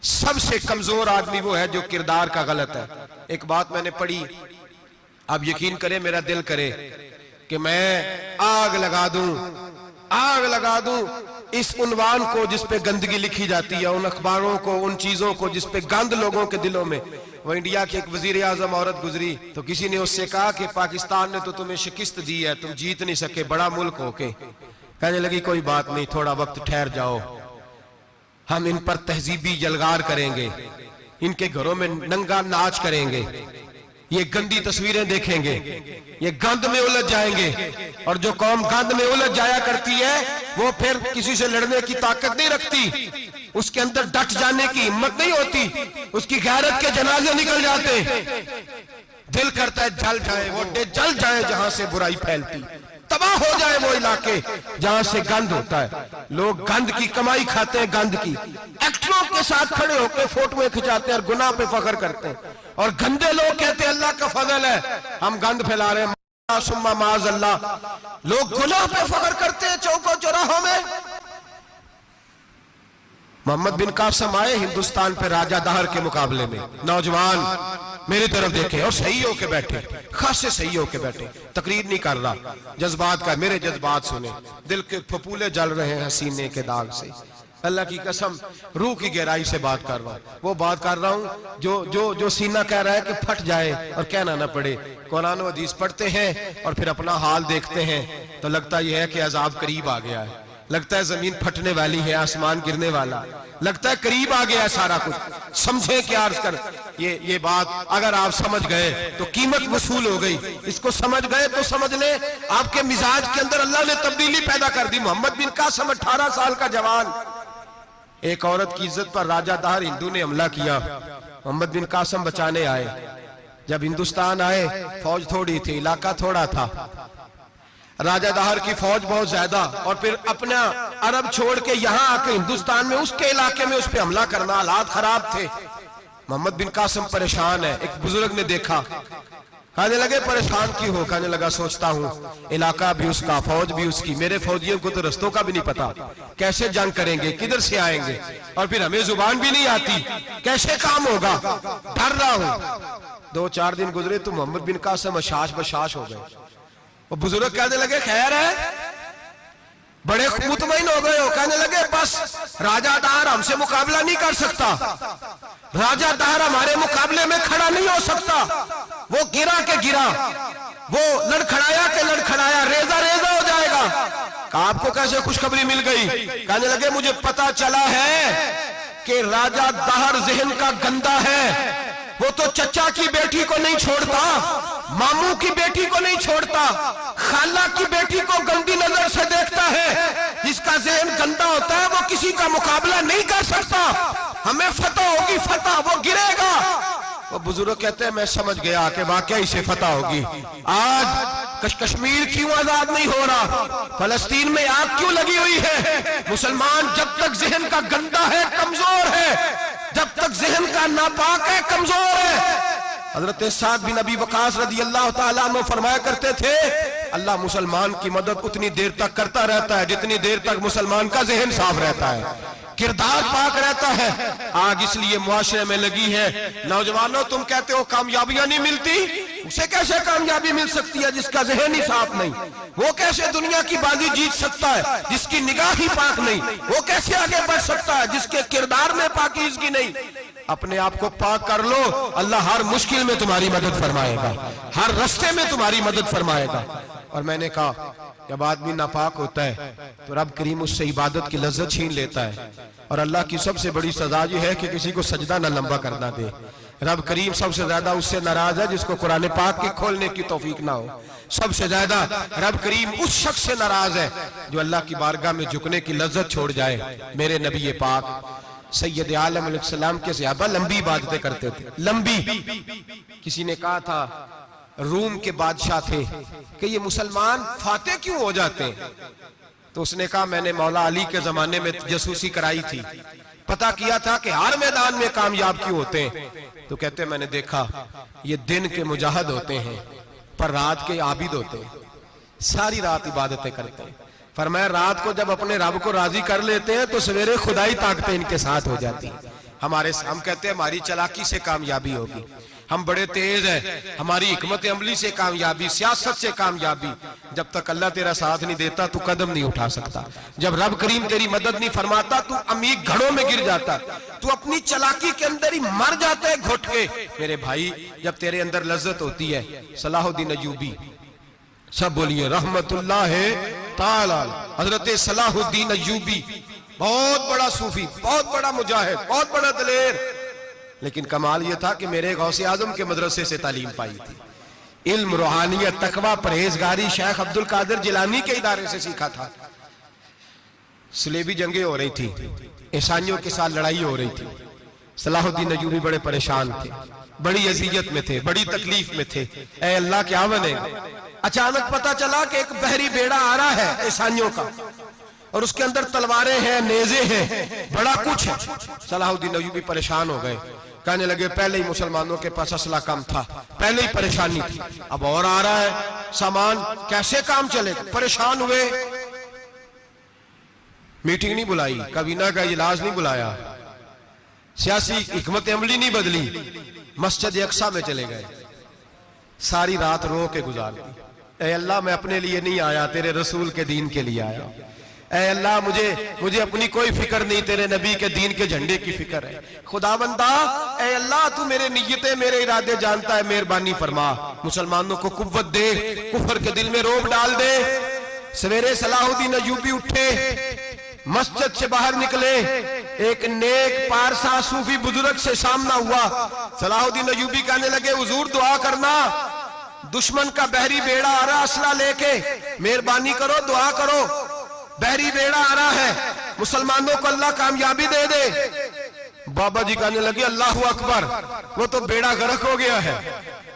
सबसे कमजोर आदमी वो है जो किरदार का गलत है। एक बात मैंने पढ़ी, आप यकीन करें मेरा दिल करे कि मैं आग लगा दूं, आग लगा दूं इस उन्वान को जिस पे गंदगी लिखी जाती है, उन अखबारों को, उन चीजों को जिस पे गंद लोगों के दिलों में। वो इंडिया की एक वजीर आजम औरत गुजरी तो किसी ने उससे कहा कि पाकिस्तान ने तो तुम्हें शिकस्त दी है, तुम जीत नहीं सके बड़ा मुल्क होके। कहने लगी कोई बात नहीं, थोड़ा वक्त ठहर जाओ, हम इन पर तहजीबी जलगार करेंगे, इनके घरों में नंगा नाच करेंगे, ये गंदी तस्वीरें देखेंगे, ये गंद में उलझ जाएंगे। और जो कौम गंद में उलझ जाया करती है वो फिर किसी से लड़ने की ताकत नहीं रखती, उसके अंदर डट जाने की हिम्मत नहीं होती, उसकी गैरत के जनाजे निकल जाते। दिल करता है जल जाए वो जल जाए जहां से बुराई फैलती, तबाह हो जाए वो इलाके जहां से गंद होता है। लोग गंद की कमाई खाते हैं, गंद की। एक्टरों के साथ खड़े होकर फोटोएं खिंचाते हैं और गुनाह पे फख्र करते हैं, और गंदे लोग कहते हैं अल्लाह का फजल है हम गंद फैला रहे हैं। सुम्मा माज अल्लाह, लोग गुनाह पे फख्र करते हैं चौकों चौराहों में। मोहम्मद बिन कासिम आए हिंदुस्तान पे राजा दाहर के मुकाबले में, नौजवान मेरी तरफ देखे और सही होके बैठे, खासे सही होके बैठे, तकरीर नहीं कर रहा, जज्बात का, मेरे जज्बात सुने, दिल के फपूले जल रहे हैं सीने के दाग से। अल्लाह की कसम रूह की गहराई से बात कर रहा हूँ, वो बात कर रहा हूँ जो जो जो सीना कह रहा है कि फट जाए और कहना ना पड़े। कुरान और हदीस पढ़ते हैं और फिर अपना हाल देखते हैं तो लगता यह है कि अजाब करीब आ गया है, लगता है जमीन फटने वाली है, आसमान गिरने वाला, लगता है करीब आ गया सारा कुछ। समझे क्या अर्ज कर, ये बात अगर आप समझ गए तो कीमत वसूल हो गई। इसको समझ गए तो समझ ले आपके मिजाज के अंदर अल्लाह ने तब्दीली पैदा कर दी। मोहम्मद बिन कासिम 18 साल का जवान, एक औरत की इज्जत पर राजा दाहर हिंदू ने हमला किया, मोहम्मद बिन कासिम बचाने आए। जब हिंदुस्तान आए फौज थोड़ी थी, इलाका थोड़ा था, राजा दाहर की फौज बहुत ज्यादा, और फिर अपना अरब छोड़ के यहाँ आके हिंदुस्तान में उसके इलाके में उस पर हमला करना, हालात खराब थे। मोहम्मद बिन कासिम परेशान है। एक बुजुर्ग ने देखा, कहने लगे परेशान क्यों हो? कहने लगा सोचता हूँ इलाका भी उसका, फौज भी उसकी, मेरे फौजियों को तो रस्तों का भी नहीं पता, कैसे जंग करेंगे, किधर से आएंगे, और फिर हमें जुबान भी नहीं आती, कैसे काम होगा, डर रहा हूँ। 2-4 दिन गुजरे तो मोहम्मद बिन कासिम अशाश बशाश हो गए। वो बुजुर्ग कहने लगे खैर है, बड़े मुतमईन हो गए हो? कहने लगे बस राजा दाहर हमसे मुकाबला नहीं कर सकता, राजा दाहर हमारे मुकाबले में खड़ा नहीं हो सकता, वो गिरा के गिरा, वो लड़खड़ाया के लड़खड़ाया, रेजा रेजा हो जाएगा। आपको कैसे खुशखबरी मिल गई? कहने लगे मुझे पता चला है कि राजा दाहर जहन का गंदा है, वो तो चचा की बेटी को नहीं छोड़ता, मामू की बेटी को नहीं छोड़ता, खाला की बेटी को गंदी नजर से देखता है। जिसका जहन गंदा होता है वो किसी का मुकाबला नहीं कर सकता, हमें फतह होगी, फतह, वो गिरेगा। वो बुजुर्ग कहते हैं मैं समझ गया कि वाकई से फतह होगी। आज कश्मीर क्यों आजाद नहीं हो रहा, फलस्तीन में आग क्यों लगी हुई है? मुसलमान जब तक जहन का गंदा है, कमजोर है, जब तक जहन का नापाक है, कमजोर है। हजरत साद बिन अबी वकास रदी अल्लाह ताला अन्हु फरमाया करते थे अल्लाह मुसलमान की मदद उतनी देर तक करता रहता है जितनी देर तक मुसलमान का जहन साफ रहता है, किरदार पाक रहता है। आग इसलिए मुआशरे में लगी है। नौजवानों तुम कहते हो कामयाबियां नहीं मिलती, उसे कैसे कामयाबी मिल सकती है जिसका जहन ही साफ नहीं? वो कैसे दुनिया की बाजी जीत सकता है जिसकी निगाह ही पाक नहीं? वो कैसे आगे बढ़ सकता है जिसके किरदार में पाकीज़गी नहीं? अपने आप को पाक कर लो, अल्लाह हर मुश्किल में तुम्हारी मदद फरमाएगा, हर रास्ते में तुम्हारी मदद फरमाएगा। और मैंने कहा जब आदमी नापाक होता है तो रब करीम उससे इबादत की लज्जत छीन लेता है, और अल्लाह की सबसे बड़ी सजा ये है कि किसी को सजदा न लंबा करना दे। रब करीम सबसे ज्यादा उससे नाराज है जिसको कुरान पाक के खोलने की तौफीक ना हो। सबसे ज्यादा रब करीम उस शख्स से नाराज है जो अल्लाह की बारगाह में झुकने की लज्जत छोड़ जाए। मेरे नबी पाक सैयद आलम अलैहिस्सलाम के सहाबा लंबी इबादतें करते थे, लंबी। किसी ने कहा था रूम के बादशाह थे कि ये मुसलमान फातेह क्यों हो जाते हैं? तो उसने कहा मैंने मौला अली के जमाने में जासूसी कराई थी, पता किया था कि हर मैदान में कामयाब क्यों होते हैं। तो कहते मैंने देखा ये दिन के मुजाहिद होते हैं पर रात के आबिद होते हैं, सारी रात इबादतें करते हैं। फरमाया रात को जब अपने रब को राजी कर लेते हैं तो सवेरे खुदाई ताकतें इनके साथ हो जाती हैं। हम कहते हैं हमारी चालाकी से कामयाबी होगी, हम बड़े तेज हैं, हमारी हिकमत अमली से कामयाबी, सियासत से कामयाबी। जब तक अल्लाह तेरा साथ नहीं देता तू कदम नहीं उठा सकता। जब रब करीम तेरी मदद नहीं फरमाता तू अमीर घड़ों में गिर जाता, तू अपनी चालाकी के अंदर ही मर जाता है घुट के। मेरे भाई, जब तेरे अंदर लज्जत होती है, सलाहुद्दीन अय्यूबी, सब बोलिए रहमतुल्लाह ताला, हजरत सलाहुद्दीन अय्यूबी बहुत बड़ा सूफी, बहुत बड़ा मुजाहिद, बहुत बड़ा दलेर। लेकिन कमाल यह था कि मेरे गौसे आजम के मदरसे से तालीम पाई थी। इल्म, रूहानियत, तकवा, परहेजगारी शेख अब्दुल कादिर जिलानी के इदारे से सीखा था। सलेबी जंगें हो रही थी, ईसाइयों के साथ लड़ाई हो रही थी। सलाहुद्दीन अय्यूबी बड़े परेशान थे, बड़ी अजियत में थे, बड़ी तकलीफ में थे। ऐ अल्लाह क्या बनेगा। अचानक पता चला कि एक बहरी बेड़ा आ रहा है ईसाइयों का, और उसके अंदर तलवारें हैं, नेज़े हैं, बड़ा कुछ है। सलाहुद्दीन अय्यूबी परेशान हो गए, कहने लगे पहले ही मुसलमानों के पास असला कम था, पहले ही परेशानी थी, अब और आ रहा है सामान, कैसे काम चलेगा। परेशान हुए, मीटिंग नहीं बुलाई, काबीना का इजलास नहीं बुलाया, सियासी हिकमत अमली नहीं बदली, मस्जिद अक्सा में चले गए, सारी रात रो के गुजार दी। ऐ अल्लाह, मैं अपने लिए नहीं आया, तेरे रसूल के दीन के लिए आया। ऐ अल्लाह, मुझे अपनी कोई फिक्र नहीं, तेरे नबी के दीन के झंडे की फिक्र है। खुदावंदा, ऐ अल्लाह, तू मेरे नियतें, मेरे इरादे जानता है, मेहरबानी फरमा, मुसलमानों को कुव्वत दे, कुफर के दिल में रोब डाल दे। सवेरे सलाहुद्दीन अय्यूबी उठे, मस्जिद से बाहर निकले, एक नेक पारसा सूफी बुजुर्ग से सामना हुआ। सलाहुद्दीन अय्यूबी कहने लगे, हुजूर दुआ करना, दुश्मन का बहरी बेड़ा आ रहा असला लेके, मेहरबानी करो, दुआ करो, बहरी बेड़ा आ रहा है, मुसलमानों को अल्लाह कामयाबी दे दे। बाबा जी कहने लगे, अल्लाह अकबर, वो तो बेड़ा गर्क हो गया है,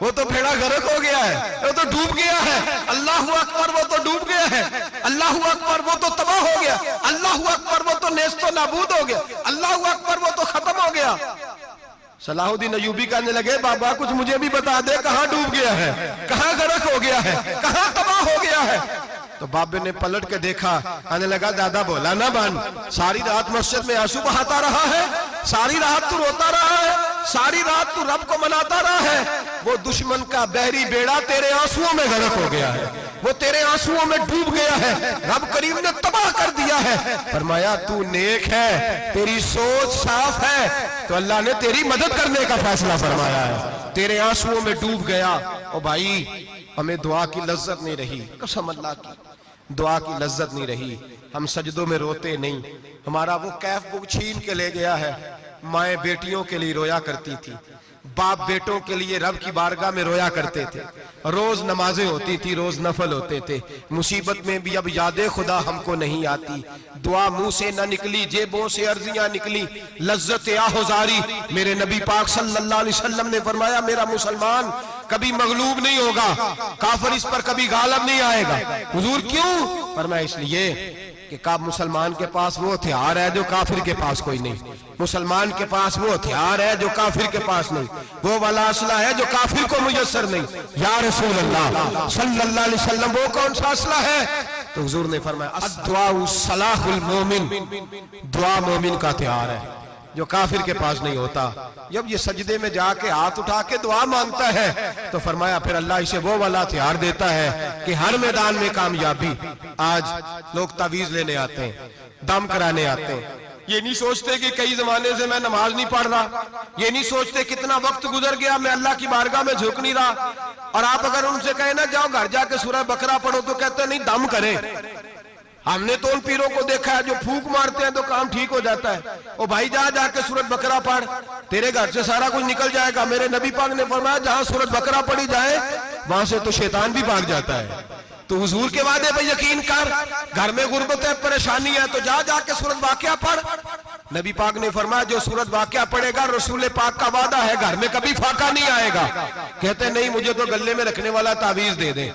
वो तो बेड़ा गर्क हो गया है, वो तो डूब गया है। अल्लाह अकबर, वो तो डूब गया है। अल्लाह अकबर, वो तो तबाह हो गया। अल्लाह अकबर, वो तो नेस्तो नाबूद हो गया। अल्लाह अकबर, वो तो खत्म हो गया। सलाहुद्दीन अय्यूबी कहने लगे, बाबा कुछ मुझे भी बता दे, कहां डूब गया है, कहां गर्क हो गया है, कहां तबाह हो गया है। तो बाबे ने पलट के देखा, कहने लगा, दादा बोला ना बन, सारी रात मस्जिद में आंसू बहाता रहा है, सारी रात तू रोता रहा है, सारी रात तू रब को मनाता रहा है। वो दुश्मन का बहरी बेड़ा तेरे आंसुओं में गर्क हो गया है, वो तेरे आंसुओं में डूब गया है, रब करीम ने तबाह कर दिया है। फरमाया, तू नेक है, तेरी सोच साफ है, तो अल्लाह ने तेरी मदद करने का फैसला फरमाया है। तेरे आंसुओं में डूब गया। ओ भाई, हमें दुआ की लज्जत नहीं रही, कसम अल्लाह की, दुआ की लज्जत नहीं रही। हम सजदों में रोते नहीं, हमारा वो कैफ बुक छीन के ले गया है। माएँ बेटियों के लिए रोया करती थी, बाप बेटों के लिए रब की बारगाह में रोया करते थे। रोज नमाजें होती थी, रोज नफल होते थे। मुसीबत में भी अब यादे खुदा हमको नहीं आती, दुआ मुंह से न निकली, जेबों से अर्जियां निकली, लज्जत आहोजारी। मेरे नबी पाक सल्लल्लाहु अलैहि वसल्लम ने फरमाया, मेरा मुसलमान कभी मगलूब नहीं होगा, काफिर इस पर कभी गालिब नहीं आएगा। हुजूर क्यों? फरमाया, इसलिए कि काब मुसलमान के पास वो हथियार है जो काफिर के पास कोई नहीं, मुसलमान के पास वो हथियार है जो काफिर के पास नहीं, वो वाला असला है जो काफिर को मुयस्सर नहीं। या रसूल अल्लाह सल्लल्लाहु अलैहि वसल्लम, वो कौन सा असला है? तो हुजूर ने फरमाया, अद्दुआ सलाहुल मोमिन, दुआ मोमिन का हथियार है जो काफिर के पास नहीं होता। जब ये सजदे में जाके हाथ उठा के दुआ मांगता है तो फरमाया फिर अल्लाह इसे वो वाला हथियार देता है कि हर मैदान में कामयाबी। आज लोग तावीज लेने आते हैं, दम कराने आते हैं, ये नहीं सोचते कि कई जमाने से मैं नमाज नहीं पढ़ रहा, ये नहीं सोचते कितना वक्त गुजर गया मैं अल्लाह की बारगाह में झुक नहीं रहा। और आप अगर उनसे कहे ना जाओ घर जाके सूरह बकरा पढ़ो तो कहते नहीं दम करे। हमने तो उन पीरों को देखा है जो फूंक मारते हैं तो काम ठीक हो जाता है। ओ भाई जा जाके सूरत बकरा पढ़, तेरे घर से सारा कुछ निकल जाएगा। मेरे नबी पाक ने फरमाया जहां सूरत बकरा पढ़ी जाए वहां से तो शैतान भी भाग जाता है। तो हुजूर के वादे पे यकीन कर। घर में गुर्बत है, परेशानी है तो जा जाके सूरत वाकया पढ़। नबी पाक ने फरमाया जो सूरत वाकया पढ़ेगा रसूल पाक का वादा है घर में कभी फाका नहीं आएगा। कहते नहीं मुझे तो गले में रखने वाला तावीज दे दे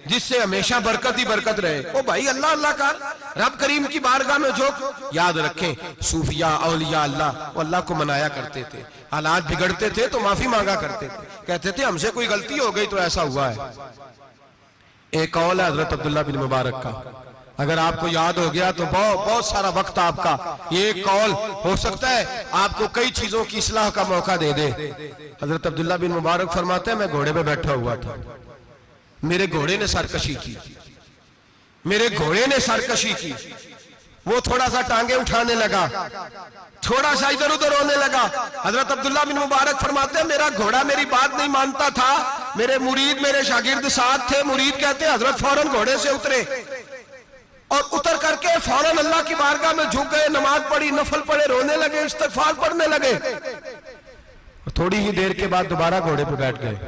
जिससे हमेशा बरकत ही बरकत रहे। ओ भाई अल्लाह अल्लाह कर, रब करीम की बारगाह में झोंक। याद रखें सूफिया औलिया अल्लाह को मनाया करते थे, हालात बिगड़ते थे तो माफी मांगा करते थे, कहते थे हमसे कोई गलती हो गई तो ऐसा हुआ है। एक कौल है हजरत अब्दुल्ला बिन मुबारक का, अगर आपको याद हो गया तो बहुत बहुत सारा वक्त आपका ये कॉल हो सकता है आपको कई चीजों की इस्लाह का मौका दे दे। हजरत अब्दुल्ला बिन मुबारक फरमाते हैं मैं घोड़े पे बैठा हुआ था, मेरे घोड़े ने सरकशी की, मेरे घोड़े ने सरकशी की, वो थोड़ा सा टांगे उठाने लगा, थोड़ा सा इधर उधर होने लगा। हजरत अब्दुल्ला बिन मुबारक फरमाते हैं मेरा घोड़ा मेरी बात नहीं मानता था, मेरे मुरीद मेरे शागिर्द साथ थे। मुरीद कहते हैं हजरत फौरन घोड़े से उतरे और उतर करके फौरन अल्लाह की बारगाह में झुक गए, नमाज पढ़ी, नफल पढ़े, रोने लगे, इस्तिग़फ़ार पढ़ने लगे। थोड़ी ही देर के बाद दोबारा घोड़े पे बैठ गए।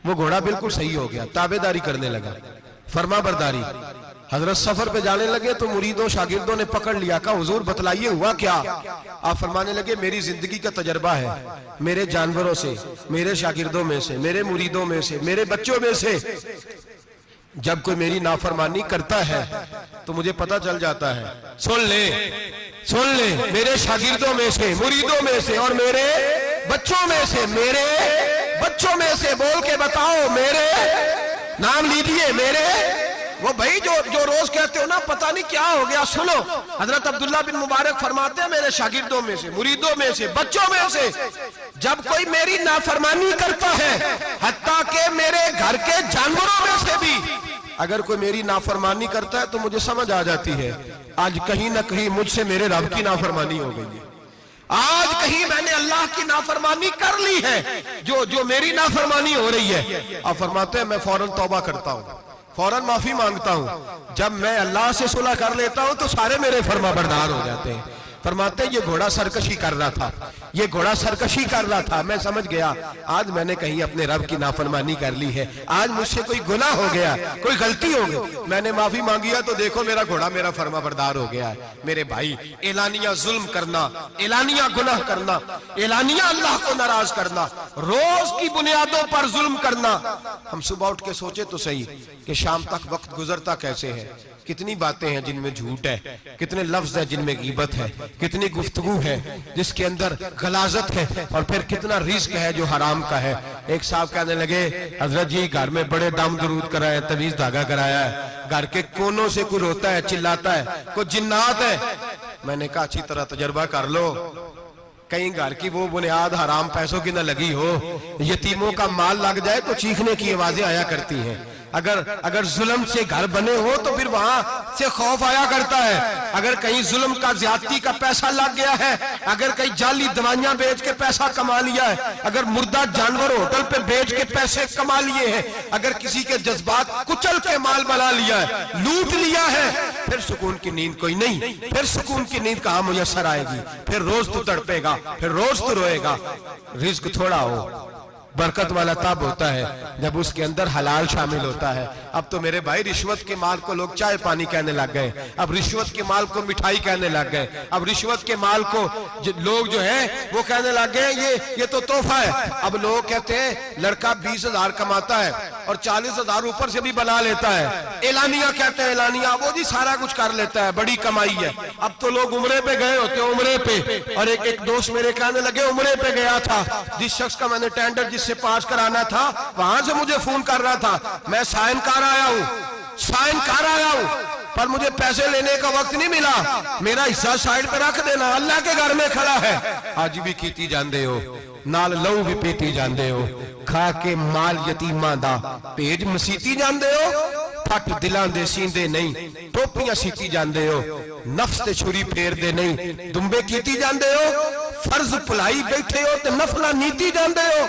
वो घोड़ा बिल्कुल सही हो गया, ताबेदारी करने लगा, फर्मा बरदारी। हजरत सफर पे जाने लगे तो मुरीदों शागिर्दों ने पकड़ लिया, कहा हुजूर बतलाइए हुआ क्या? आप फरमाने लगे मेरी जिंदगी का तजर्बा है, मेरे जानवरों से, मेरे शागिर्दों में से, मेरे मुरीदों में से, मेरे बच्चों में से जब कोई मेरी नाफरमानी करता है तो मुझे पता चल जाता है। सुन ले, सुन ले, मेरे शागिर्दों में से, मुरीदों में से और मेरे बच्चों में से, मेरे बच्चों में से बोल के बताओ, मेरे नाम लीजिए, मेरे वो भाई जो रोज कहते हो ना पता नहीं क्या हो गया। सुनो, हजरत अब्दुल्ला बिन मुबारक फरमाते हैं मेरे शागिर्दों में से, मुरीदों में से, बच्चों में से जब कोई मेरी नाफरमानी करता है, हत्ता के मेरे घर के जानवरों में से भी अगर कोई मेरी नाफरमानी करता है तो मुझे समझ आ जाती है आज कहीं ना कहीं मुझसे मेरे रब की नाफरमानी हो गई है, आज कहीं मैंने अल्लाह की नाफरमानी कर ली है, जो मेरी नाफरमानी हो रही है। आप फरमाते हैं मैं फौरन तौबा करता हूं, फौरन माफी मांगता हूं। जब मैं अल्लाह से सुलह कर लेता हूं तो सारे मेरे फरमाबरदार हो जाते हैं। फरमाते हैं ये घोड़ा सरकशी कर रहा था, ये घोड़ा सरकशी कर रहा था, मैं समझ गया आज मैंने कहीं अपने रब की नाफरमानी कर ली है, आज मुझसे कोई गुनाह हो गया, कोई गलती हो गई, मैंने माफी मांगी है तो देखो मेरा घोड़ा मेरा फरमाबरदार हो गया है। मेरे भाई, एलानिया जुल्म करना, एलानिया गुनाह करना, एलानिया अल्लाह को नाराज करना, रोज की बुनियादों पर जुल्म करना। हम सुबह उठ के सोचे तो सही कि शाम तक वक्त गुजरता कैसे है, कितनी बातें हैं जिनमें झूठ है, कितने लफ्ज है जिनमें गीबत है, कितनी गुफ्तगू है जिसके अंदर गलाजत है, और फिर कितना रिस्क है जो हराम का है। एक साहब कहने लगे हजरत जी घर में बड़े दाम दरूद कराए, तवीज धागा कराया है, घर के कोनों से कोई रोता है, चिल्लाता है, कोई जिन्नात है। मैंने कहा अच्छी तरह तजर्बा कर लो, कहीं घर की वो बुनियाद हराम पैसों की न लगी हो, यतीमों का माल लग जाए तो चीखने की आवाजें आया करती हैं। अगर जुल्म से घर बने हो तो फिर वहां से खौफ आया करता है। अगर कहीं जुल्म का ज्यादती का पैसा लग गया है, अगर कहीं जाली दवाइयां बेच के पैसा कमा लिया है, अगर मुर्दा जानवर होटल पे बेच के पैसे कमा लिए हैं, अगर किसी के जज्बात कुचल के माल बना लिया है, लूट लिया है, फिर सुकून की नींद कोई नहीं, फिर सुकून की नींद कहां मुयस्सर आएगी? फिर रोज तू तड़पेगा, फिर रोज तू रोएगा। रिज्क थोड़ा हो, बरकत वाला तब होता है जब उसके अंदर हलाल शामिल होता है। अब तो मेरे भाई रिश्वत के माल को लोग चाय पानी कहने लग गए, अब रिश्वत के माल को मिठाई कहने लग गए, अब रिश्वत के माल को लोग जो है वो कहने लग गए ये तो तोहफा है। अब लोग कहते हैं लड़का 20,000 कमाता है और 40,000 ऊपर से भी बना लेता है, एलानिया कहते हैं, एलानिया वो जी सारा कुछ कर लेता है, बड़ी कमाई है। अब तो लोग उम्रे पे गए होते, उम्रे पे, और एक दोस्त मेरे कहने लगे उम्रे पे गया था, जिस शख्स का मैंने टेंडर से पास कराना था वहां से मुझे फोन कर रहा था, मैं साइन कर आया हूं, साइन कर आया हूं, पर मुझे पैसे लेने का वक्त नहीं मिला, मेरा हिस्सा साइड पे रख देना, अल्लाह के घर में खड़ा है। आज भी कीती जांदे हो, नाल लहू भी पीती जांदे हो, खा के माल यतीमां दा भेज मसीती जांदे हो, फट दिलां दे सींदे नहीं, टोपियां सीती जांदे हो, नफ्स ते छुरी फेरदे नहीं, दुंबे कीती जांदे हो, फर्ज भुलाई बैठे हो ते नफला नीती जांदे हो,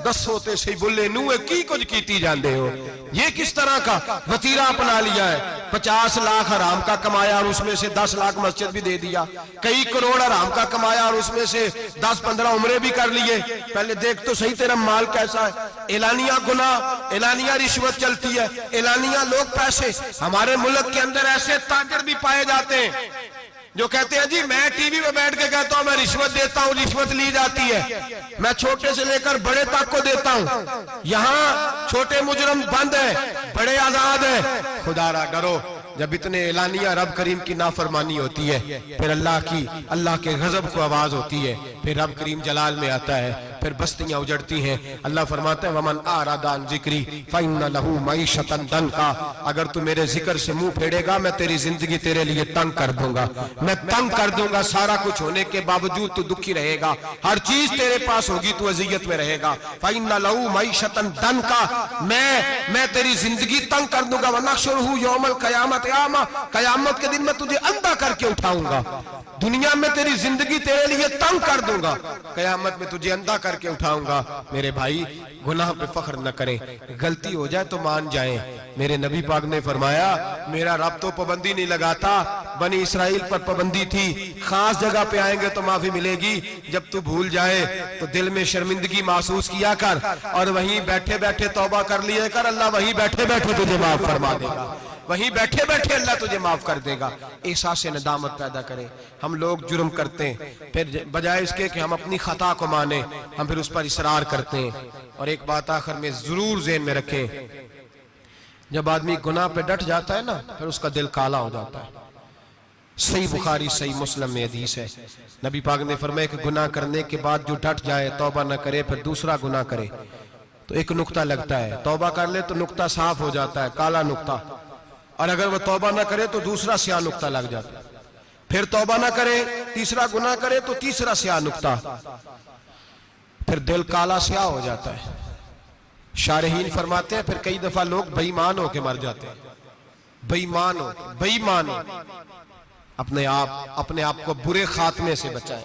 दसो ते सही बुले नूहे की कुछ कीती जांदे हो। ये किस तरह का वतीरा अपना लिया है? 50 लाख हराम का कमाया और उसमें से 10 लाख मस्जिद भी दे दिया, कई करोड़ हराम का कमाया और उसमें से 10-15 उम्रे भी कर लिए। पहले देख तो सही तेरा माल कैसा है। एलानिया गुनाह, एलानिया रिश्वत चलती है, एलानिया लोग पैसे। हमारे मुल्क के अंदर ऐसे ताजर भी पाए जाते हैं जो कहते हैं जी मैं टीवी में बैठ के कहता हूं मैं रिश्वत देता हूं, रिश्वत ली जाती है, मैं छोटे से लेकर बड़े तक को देता हूं, यहाँ छोटे मुजरम बंद है, बड़े आजाद है। खुदारा डरो, जब इतने एलानिया रब करीम की नाफरमानी होती है, फिर अल्लाह के गजब को आवाज होती है, फिर रब करीम जलाल में आता है, फिर बस्तियां उजड़ती हैं। अल्लाह फरमाते हैं वमन आरादा अन जिक्री फइन्न लहू मईशतन दंका, अगर तू मेरे जिक्र से मुंह फेरेगा मैं तेरी जिंदगी तेरे लिए तंग कर दूंगा, मैं तंग कर दूंगा। सारा कुछ होने के बावजूद तू दुखी रहेगा, हर चीज तेरे पास होगी, तू अजियत में रहेगा। फइन्न लहू मईशतन दंका, मैं तेरी जिंदगी तंग कर दूंगा। वनहशुरहू यौमल क़यामत आमा, कयामत के दिन मैं तुझे अंधा करके उठाऊंगा। दुनिया में तेरी जिंदगी तेरे लिए तंग कर दूंगा, कयामत में तुझे अंधा करके उठाऊंगा। मेरे भाई गुनाह पे फख्र न करें, गलती हो जाए तो मान जाएं। मेरे नबी पाक ने फरमाया मेरा रब तो पाबंदी नहीं लगाता, बनी इसराइल पर पाबंदी थी, खास जगह पे आएंगे तो माफी मिलेगी। जब तू भूल जाए तो दिल में शर्मिंदगी महसूस किया कर और वहीं बैठे बैठे तौबा कर लिया कर, अल्लाह वहीं बैठे बैठे तुझे माफ फरमा देगा, वहीं बैठे बैठे अल्लाह तुझे माफ कर देगा। एहसास नदामत पैदा करें। हम लोग जुर्म करते हैं, फिर बजाय इसके कि हम अपनी खता को माने हम फिर उस पर इसरार करते हैं। और एक बात आखिर में जरूर ज़हन में रखें, जब आदमी गुनाह पे डट जाता है ना फिर उसका दिल काला हो जाता है। सही बुखारी सही मुस्लिम में हदीस है, नबी पाक ने फरमाया कि गुनाह करने के बाद जो डट जाए, तौबा न करे, फिर दूसरा गुनाह करे तो एक नुक्ता लगता है, तौबा कर ले तो नुक्ता साफ हो जाता है, काला नुक्ता, और अगर वह तौबा ना करे तो दूसरा स्याह नुक्ता लग जाता है, फिर तौबा ना करे तीसरा गुनाह करे तो तीसरा स्याह नुक्ता, फिर दिल काला स्याह हो जाता है। शारहीन फरमाते हैं फिर कई दफा लोग बेईमान होके मर जाते हैं, बेईमान हो अपने आप को बुरे खात्मे से बचाएं,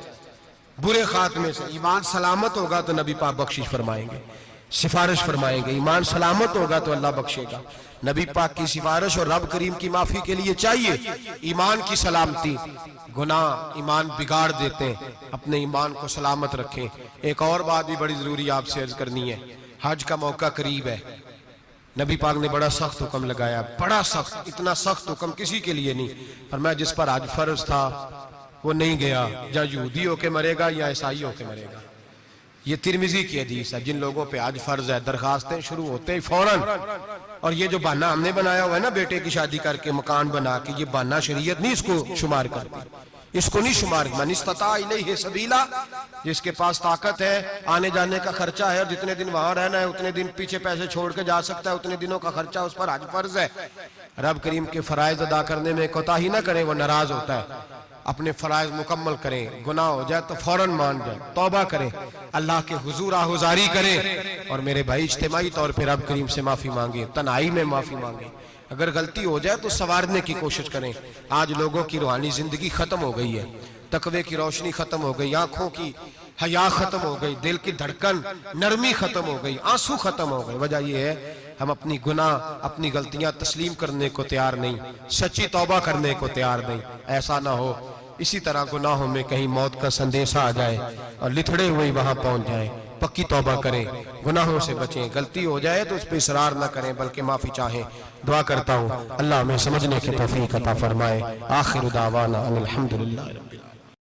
बुरे खात्मे से। ईमान सलामत होगा तो नबी पाक बख्शिश फरमाएंगे, सिफारिश फरमाएंगे। ईमान सलामत होगा तो अल्लाह बख्शेगा। नबी पाक की सिफारिश और रब करीम की माफी के लिए चाहिए ईमान की सलामती। गुनाह ईमान बिगाड़ देते हैं, अपने ईमान को सलामत रखें। एक और बात भी बड़ी जरूरी आपसे अर्ज करनी है, हज का मौका करीब है, नबी पाक ने बड़ा सख्त हुक्म लगाया, बड़ा सख्त, इतना सख्त हुक्म किसी के लिए नहीं। फरमाया जिस पर हज फर्ज था वो नहीं गया, या यहूदी होके मरेगा या ईसाई होके मरेगा। ये तिरमिजी की हदीस है। जिन लोगों पे आज फर्ज है, दरखास्तें शुरू होते ही फौरन, और ये जो बहाना हमने बनाया हुआ है ना बेटे की शादी करके मकान बना के, ये बहाना शरीयत नहीं इसको शुमार करती, इसको नहीं शुमार। मन इस्तता इलैहि सबीला, जिसके पास ताकत है, आने जाने का खर्चा है और जितने दिन वहां रहना है उतने दिन पीछे पैसे छोड़ के जा सकता है, उतने दिनों का खर्चा उस पर हज फर्ज है। रब करीम के फराइज अदा करने में कोताही ना करें, वो नाराज होता है। अपने फराइज मुकम्मल करें, गुनाह हो जाए तो फौरन मान जाए, तौबा करें, अल्लाह के हुजूर आहुजारी करें, और मेरे भाई इज्तिमाई तौर पर रब करीम से माफी मांगे, तन्हाई में माफी मांगे। अगर गलती हो जाए तो संवारने की कोशिश करें। आज लोगों की रूहानी जिंदगी खत्म हो गई है, तकवे की रोशनी खत्म हो गई, आंखों की हया खत्म हो गई, दिल की धड़कन नरमी खत्म हो गई, आंसू खत्म हो गए। वजह यह है हम अपनी गुनाह, अपनी गलतियां तस्लीम करने को तैयार नहीं, सच्ची तौबा करने को तैयार नहीं। ऐसा ना हो इसी तरह गुनाहों में कहीं मौत का संदेशा आ जाए और लिथड़े हुए वहां पहुंच जाए। पक्की तौबा करें, गुनाहों से बचें, गलती हो जाए तो उस पर इसरार न करें बल्कि माफी चाहें। दुआ करता हूँ अल्लाह हमें समझने की तौफीक अता फरमाए। आखिर दावाना अनिल हम्दुलिल्लाह।